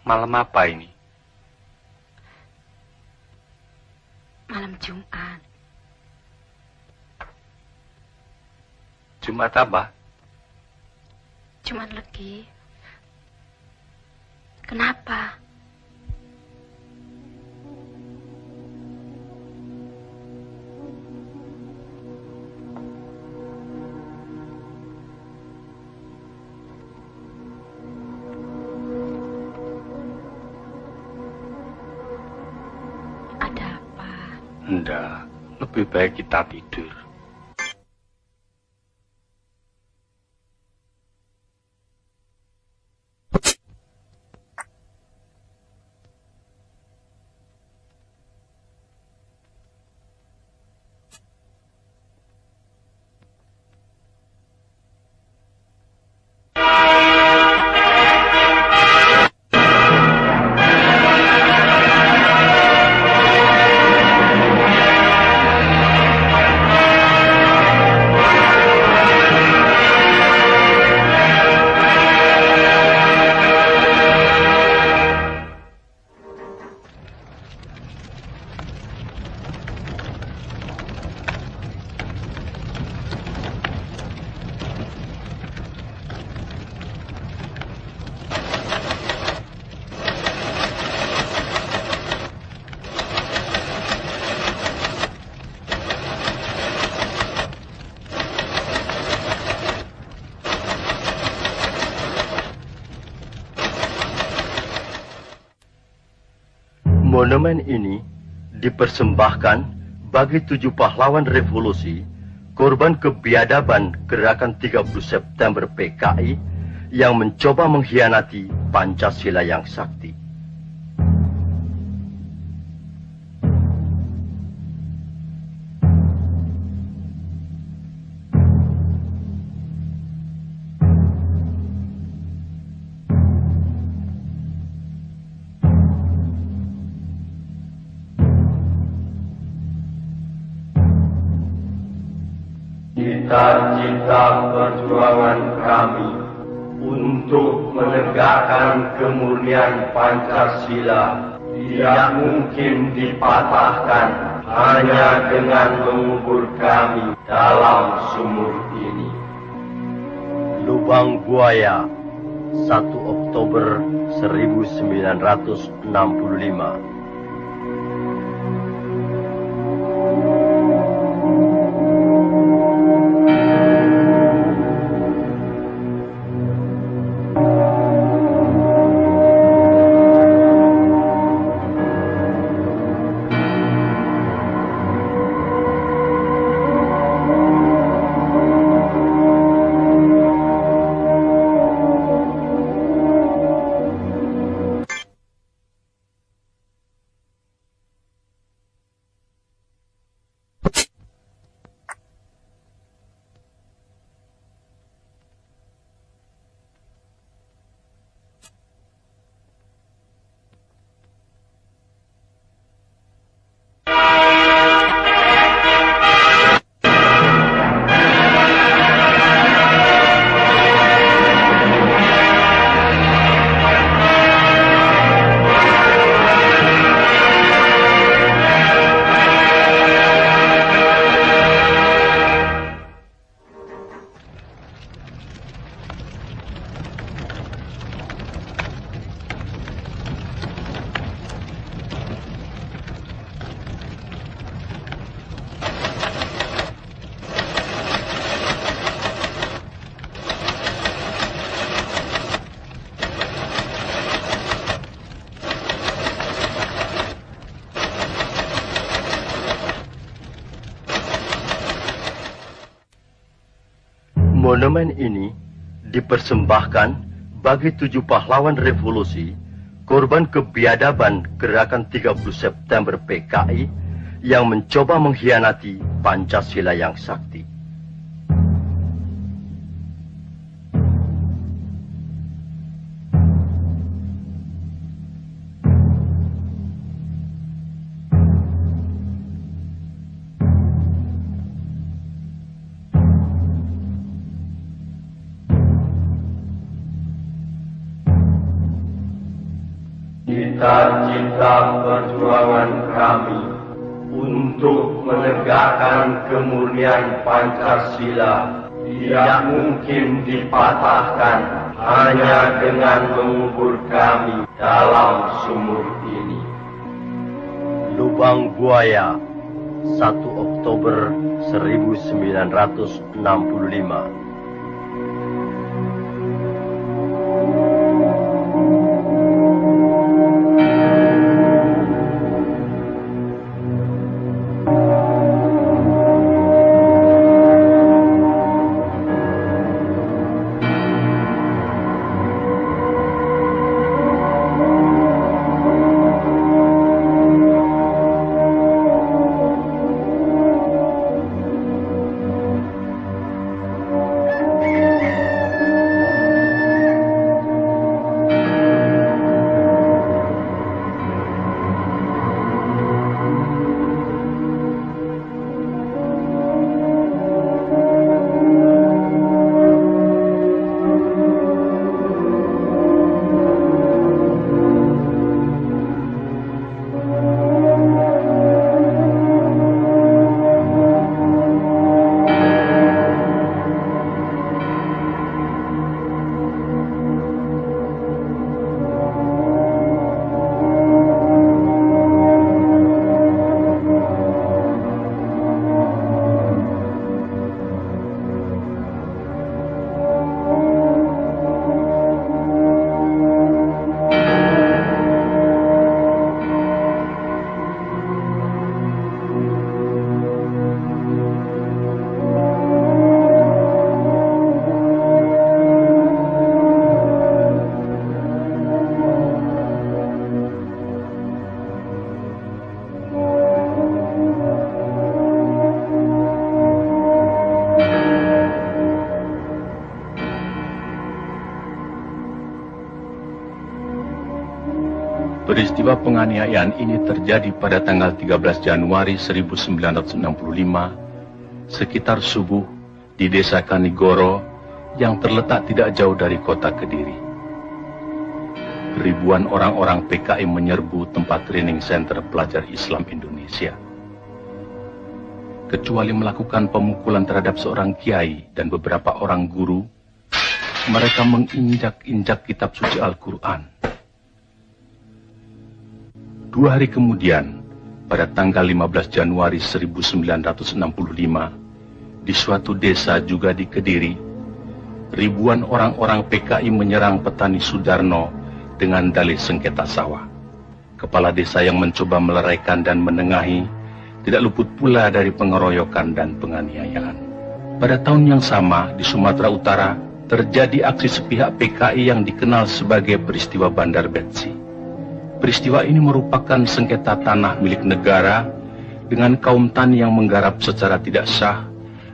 Malam apa ini? Malam Jumat. Jumat apa? Jumat Legi. Kenapa? Ada apa? Enggak, lebih baik kita tidur. Monumen ini dipersembahkan bagi 7 pahlawan revolusi, korban kebiadaban gerakan 30 September PKI yang mencoba mengkhianati Pancasila yang sakti. Cita-cita perjuangan kami untuk menegakkan kemurnian Pancasila tidak mungkin dipatahkan hanya dengan mengubur kami dalam sumur ini. Lubang Buaya, 1 Oktober 1965. Monumen ini dipersembahkan bagi 7 pahlawan revolusi, korban kebiadaban gerakan 30 September PKI yang mencoba mengkhianati Pancasila yang sakti. Cita-cita perjuangan kami untuk menegakkan kemurnian Pancasila tidak mungkin dipatahkan hanya dengan mengubur kami dalam sumur ini. Lubang Buaya, 1 Oktober 1965. Peristiwa penganiayaan ini terjadi pada tanggal 13 Januari 1965 sekitar subuh di Desa Kanigoro yang terletak tidak jauh dari kota Kediri. Ribuan orang-orang PKI menyerbu tempat training center pelajar Islam Indonesia. Kecuali melakukan pemukulan terhadap seorang kiai dan beberapa orang guru, mereka menginjak-injak kitab suci Al-Quran. 2 hari kemudian, pada tanggal 15 Januari 1965, di suatu desa juga di Kediri, ribuan orang-orang PKI menyerang petani Sudarno dengan dalih sengketa sawah. Kepala desa yang mencoba meleraikan dan menengahi tidak luput pula dari pengeroyokan dan penganiayaan. Pada tahun yang sama, di Sumatera Utara, terjadi aksi sepihak PKI yang dikenal sebagai peristiwa Bandar Betsi. Peristiwa ini merupakan sengketa tanah milik negara dengan kaum tani yang menggarap secara tidak sah,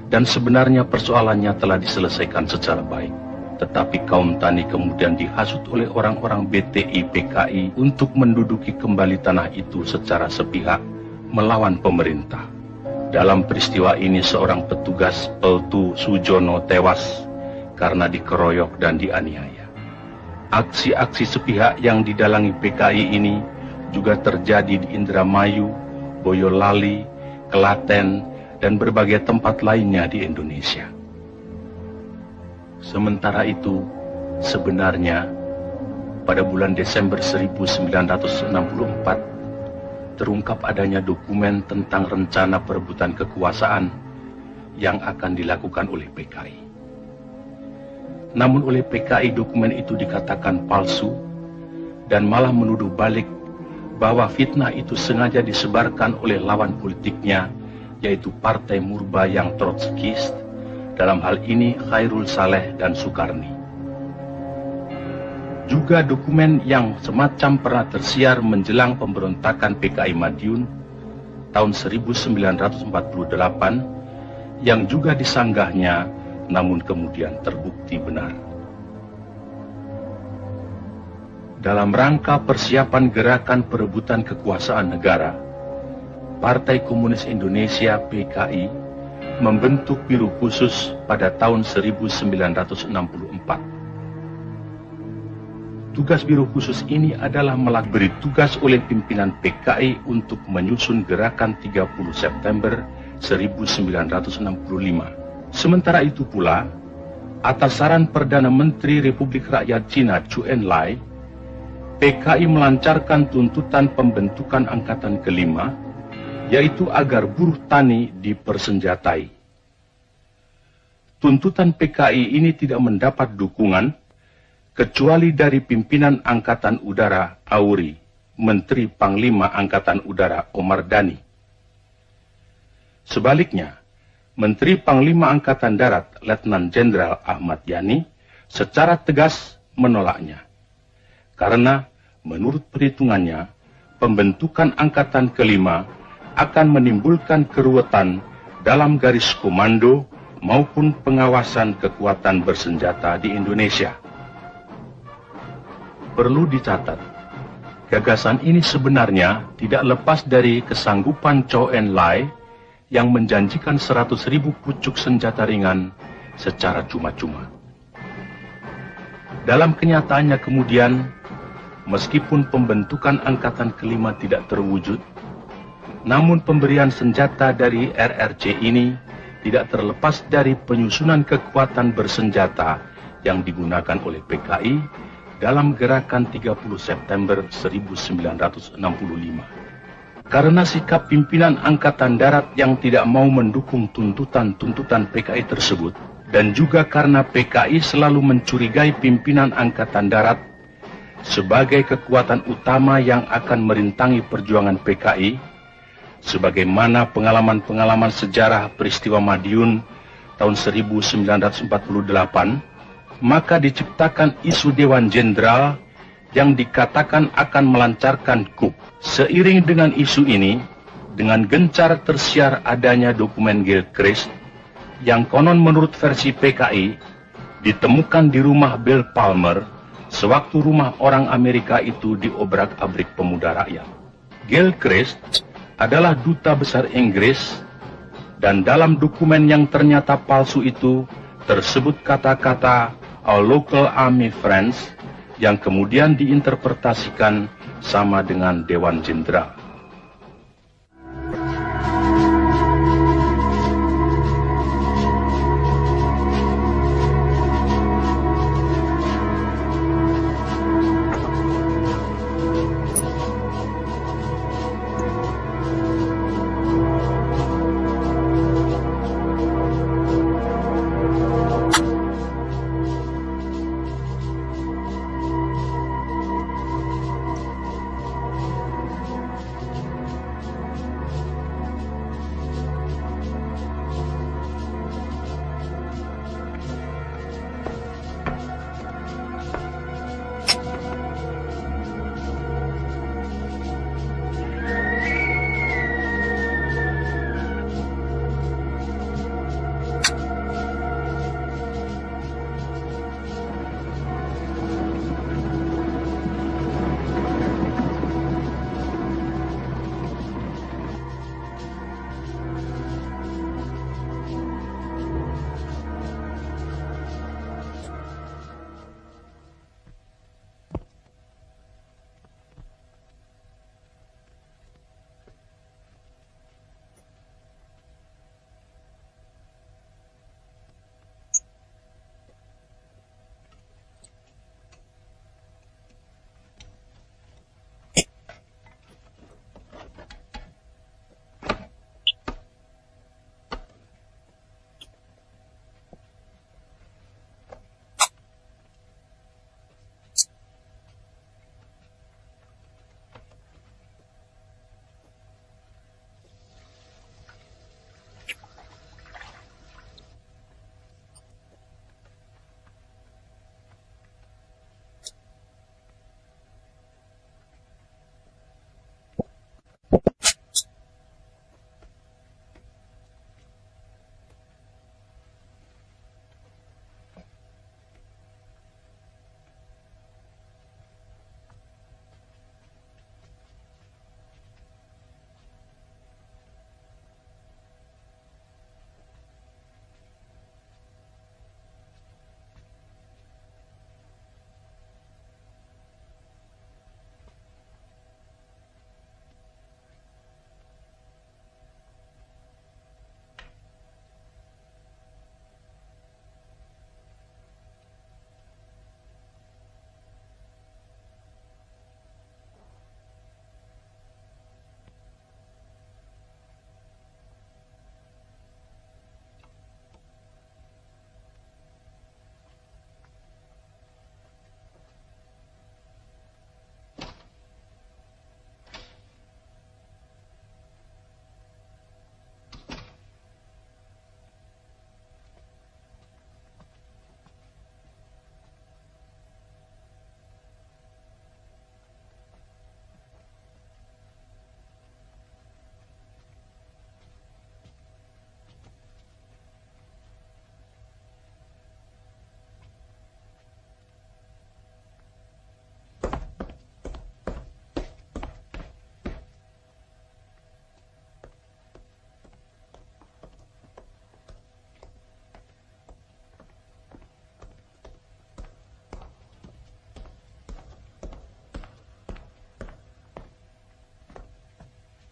dan sebenarnya persoalannya telah diselesaikan secara baik. Tetapi kaum tani kemudian dihasut oleh orang-orang BTI PKI untuk menduduki kembali tanah itu secara sepihak melawan pemerintah. Dalam peristiwa ini seorang petugas Peltu Sujono tewas karena dikeroyok dan dianiaya. Aksi-aksi sepihak yang didalangi PKI ini juga terjadi di Indramayu, Boyolali, Klaten, dan berbagai tempat lainnya di Indonesia. Sementara itu, sebenarnya pada bulan Desember 1964, terungkap adanya dokumen tentang rencana perebutan kekuasaan yang akan dilakukan oleh PKI. Namun oleh PKI dokumen itu dikatakan palsu dan malah menuduh balik bahwa fitnah itu sengaja disebarkan oleh lawan politiknya, yaitu Partai Murba yang Trotskist, dalam hal ini Khairul Saleh dan Sukarni. Juga dokumen yang semacam pernah tersiar menjelang pemberontakan PKI Madiun tahun 1948 yang juga disanggahnya namun kemudian terbukti benar. Dalam rangka persiapan gerakan perebutan kekuasaan negara, Partai Komunis Indonesia PKI membentuk Biro Khusus pada tahun 1964. Tugas Biro Khusus ini adalah beri tugas oleh pimpinan PKI untuk menyusun gerakan 30 September 1965 Sementara itu pula, atas saran Perdana Menteri Republik Rakyat Cina Zhou Enlai, PKI melancarkan tuntutan pembentukan angkatan kelima, yaitu agar buruh tani dipersenjatai. Tuntutan PKI ini tidak mendapat dukungan, kecuali dari pimpinan Angkatan Udara Auri, Menteri Panglima Angkatan Udara Omar Dhani. Sebaliknya, Menteri Panglima Angkatan Darat Letnan Jenderal Ahmad Yani secara tegas menolaknya. Karena menurut perhitungannya, pembentukan angkatan kelima akan menimbulkan keruwetan dalam garis komando maupun pengawasan kekuatan bersenjata di Indonesia. Perlu dicatat, gagasan ini sebenarnya tidak lepas dari kesanggupan Zhou Enlai yang menjanjikan 100.000 pucuk senjata ringan secara cuma-cuma. Dalam kenyataannya kemudian, meskipun pembentukan angkatan kelima tidak terwujud, namun pemberian senjata dari RRC ini tidak terlepas dari penyusunan kekuatan bersenjata yang digunakan oleh PKI dalam gerakan 30 September 1965. Karena sikap pimpinan Angkatan Darat yang tidak mau mendukung tuntutan-tuntutan PKI tersebut, dan juga karena PKI selalu mencurigai pimpinan Angkatan Darat sebagai kekuatan utama yang akan merintangi perjuangan PKI, sebagaimana pengalaman-pengalaman sejarah peristiwa Madiun tahun 1948, maka diciptakan isu Dewan Jenderal yang dikatakan akan melancarkan coup. Seiring dengan isu ini, dengan gencar tersiar adanya dokumen Gilchrist yang konon menurut versi PKI ditemukan di rumah Bill Palmer sewaktu rumah orang Amerika itu diobrak-abrik pemuda rakyat. Gilchrist adalah duta besar Inggris, dan dalam dokumen yang ternyata palsu itu tersebut kata-kata "Our local army friends" yang kemudian diinterpretasikan sama dengan Dewan Jenderal.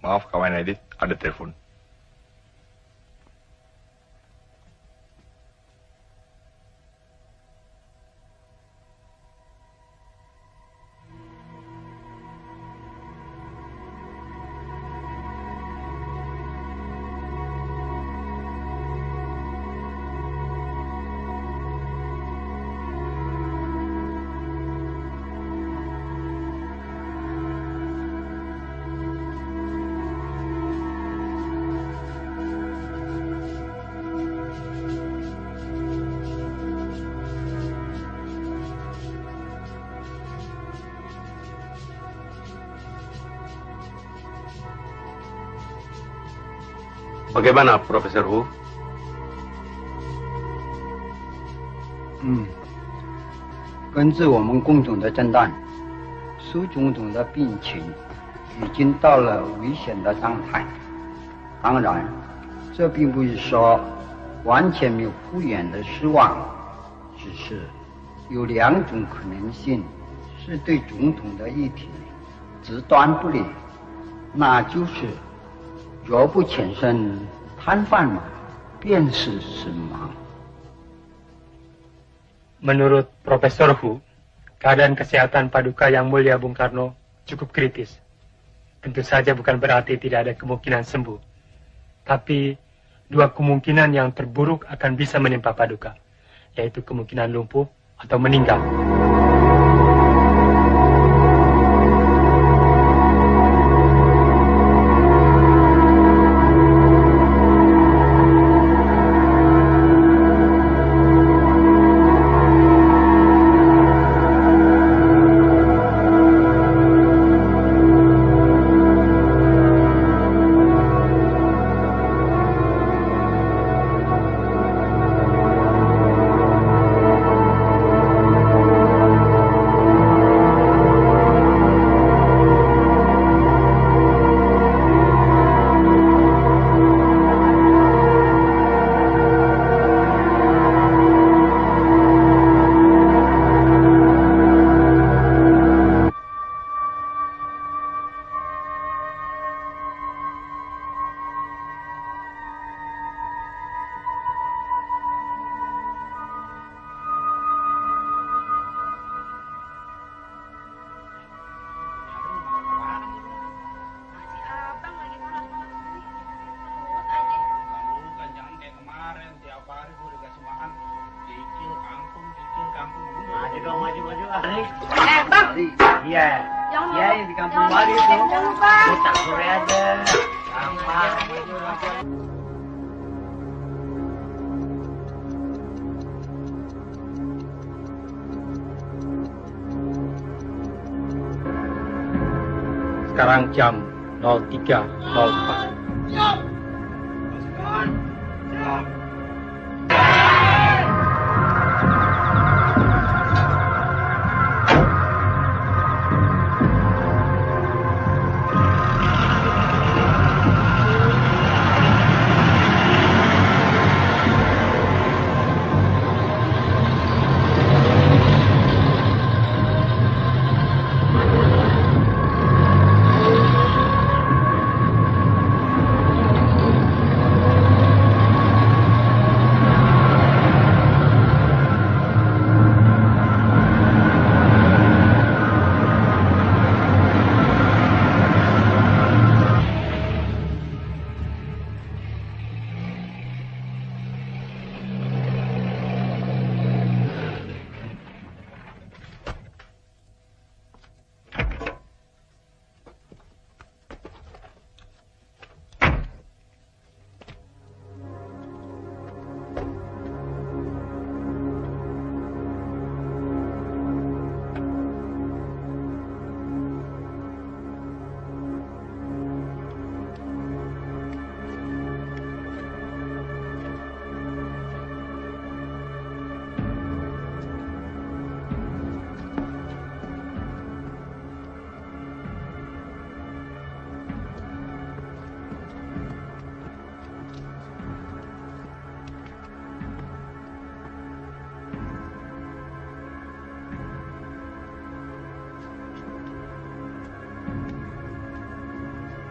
Maaf kawan Edith, ada telepon. Bagaimana, Profesor Hu? 根据我们共同的诊断，苏总统的病情已经到了危险的状态。当然，这并不是说完全没有复原的希望，只是有2种可能性是对总统的议题极端不利，那就是若不产生瘫痪嘛，便是死亡。 Menurut Profesor Hu, keadaan kesehatan Paduka Yang Mulia Bung Karno cukup kritis. Tentu saja bukan berarti tidak ada kemungkinan sembuh. Tapi 2 kemungkinan yang terburuk akan bisa menimpa Paduka, yaitu kemungkinan lumpuh atau meninggal. Sekarang jam 03.04.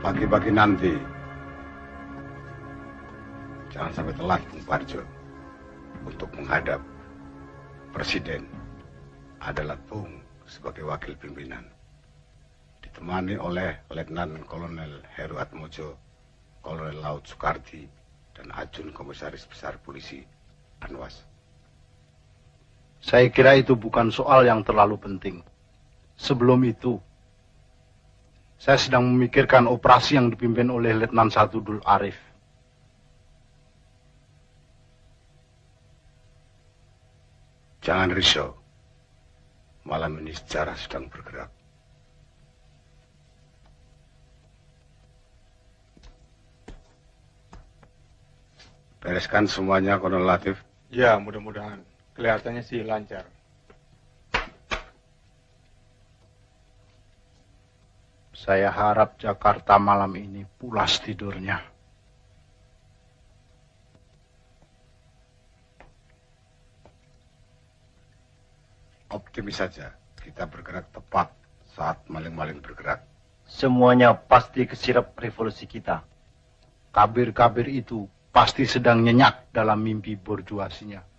Pagi-pagi nanti, jangan sampai telat, Bung Parjo, untuk menghadap Presiden adalah Bung sebagai wakil pimpinan, ditemani oleh Letnan Kolonel Heru Atmojo, Kolonel Laut Soekardi, dan Ajun Komisaris Besar Polisi Anwas. Saya kira itu bukan soal yang terlalu penting. Sebelum itu, saya sedang memikirkan operasi yang dipimpin oleh Letnan 1 Dul Arif. Jangan risau, malam ini sejarah sedang bergerak. Bereskan semuanya, Kolonel Latif. Ya, mudah-mudahan. Kelihatannya sih lancar. Saya harap Jakarta malam ini pulas tidurnya. Optimis saja, kita bergerak tepat saat maling-maling bergerak. Semuanya pasti kesirap revolusi kita. Kabir-kabir itu pasti sedang nyenyak dalam mimpi borjuasinya.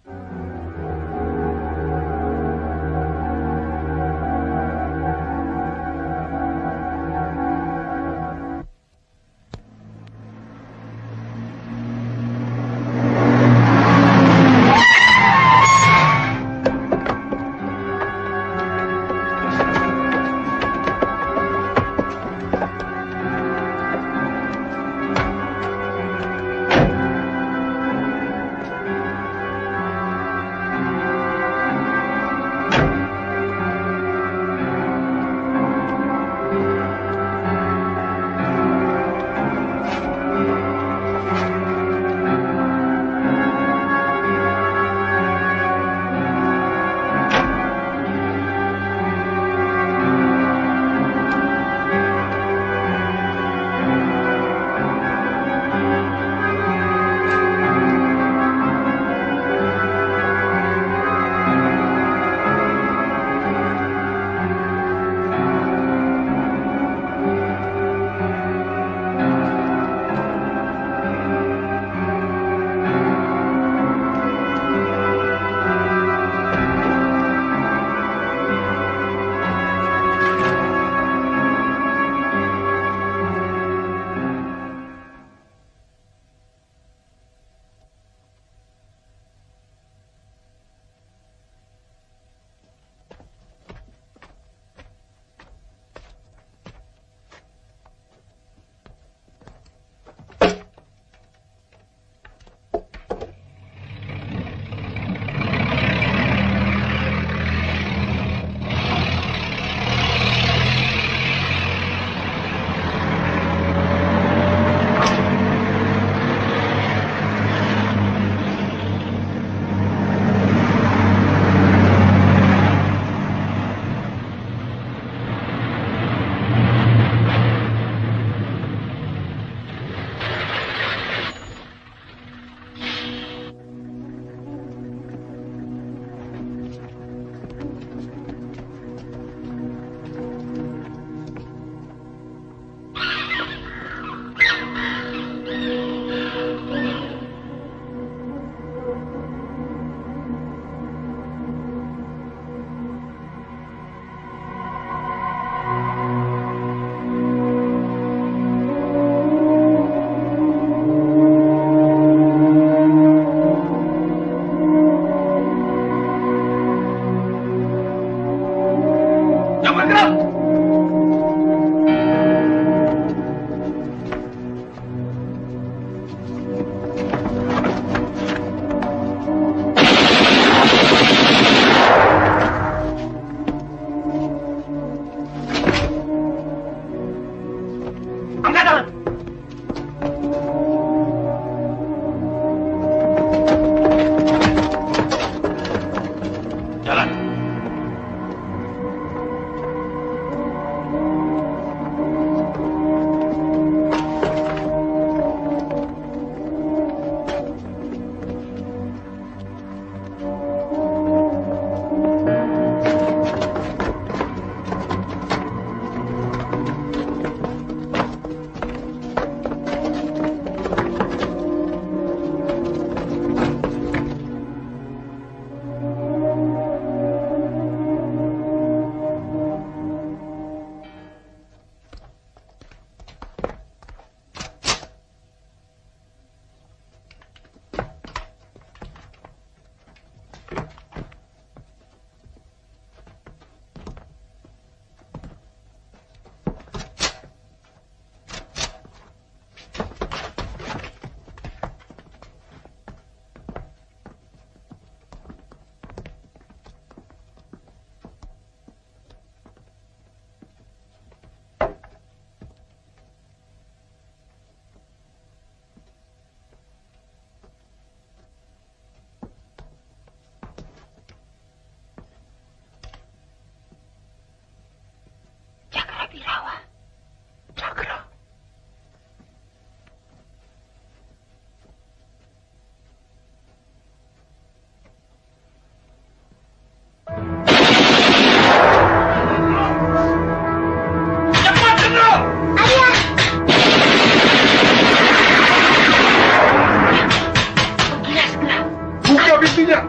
buktinya.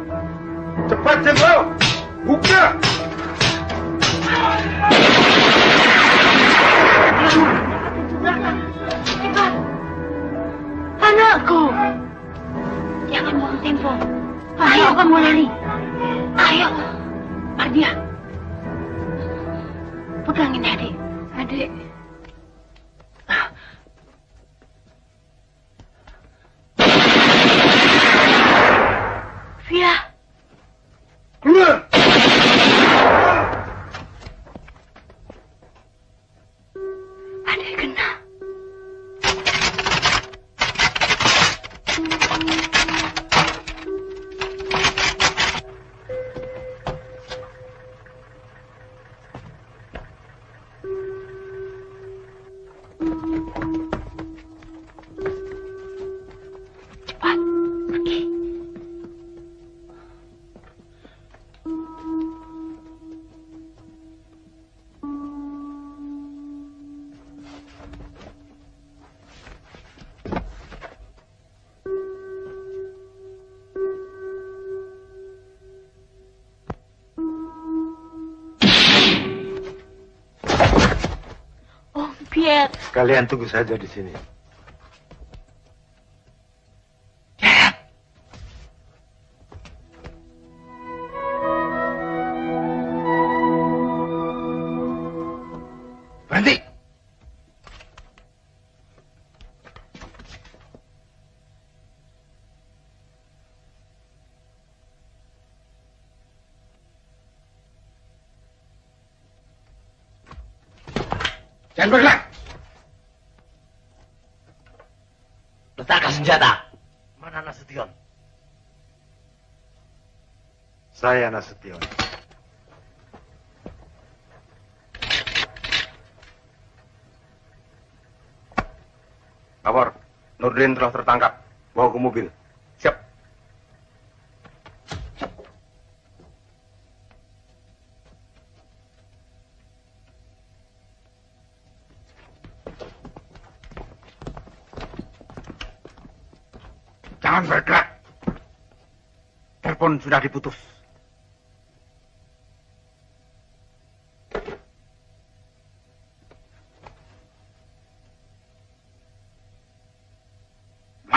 Cepat, Jenderal. Buka. Cepat. Anakku. Jangan buang tempo. Ayo kamu lari. Ayo. Mardia. Pegangin adik. Adik. Via. Keluar. Adik kena. Cepat, pergi. Om Pierre. Kalian tunggu saja di sini. Berhenti. Jangan bergerak. Letakkan senjata. Mana Nasution? Saya Nasution. Lapor, Nurdin telah tertangkap. Bawa ke mobil. Siap. Jangan bergerak. Telepon sudah diputus.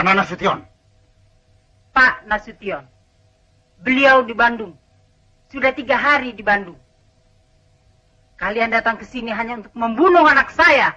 Mana Nasution? Pak Nasution, beliau di Bandung. Sudah 3 hari di Bandung. Kalian datang ke sini hanya untuk membunuh anak saya.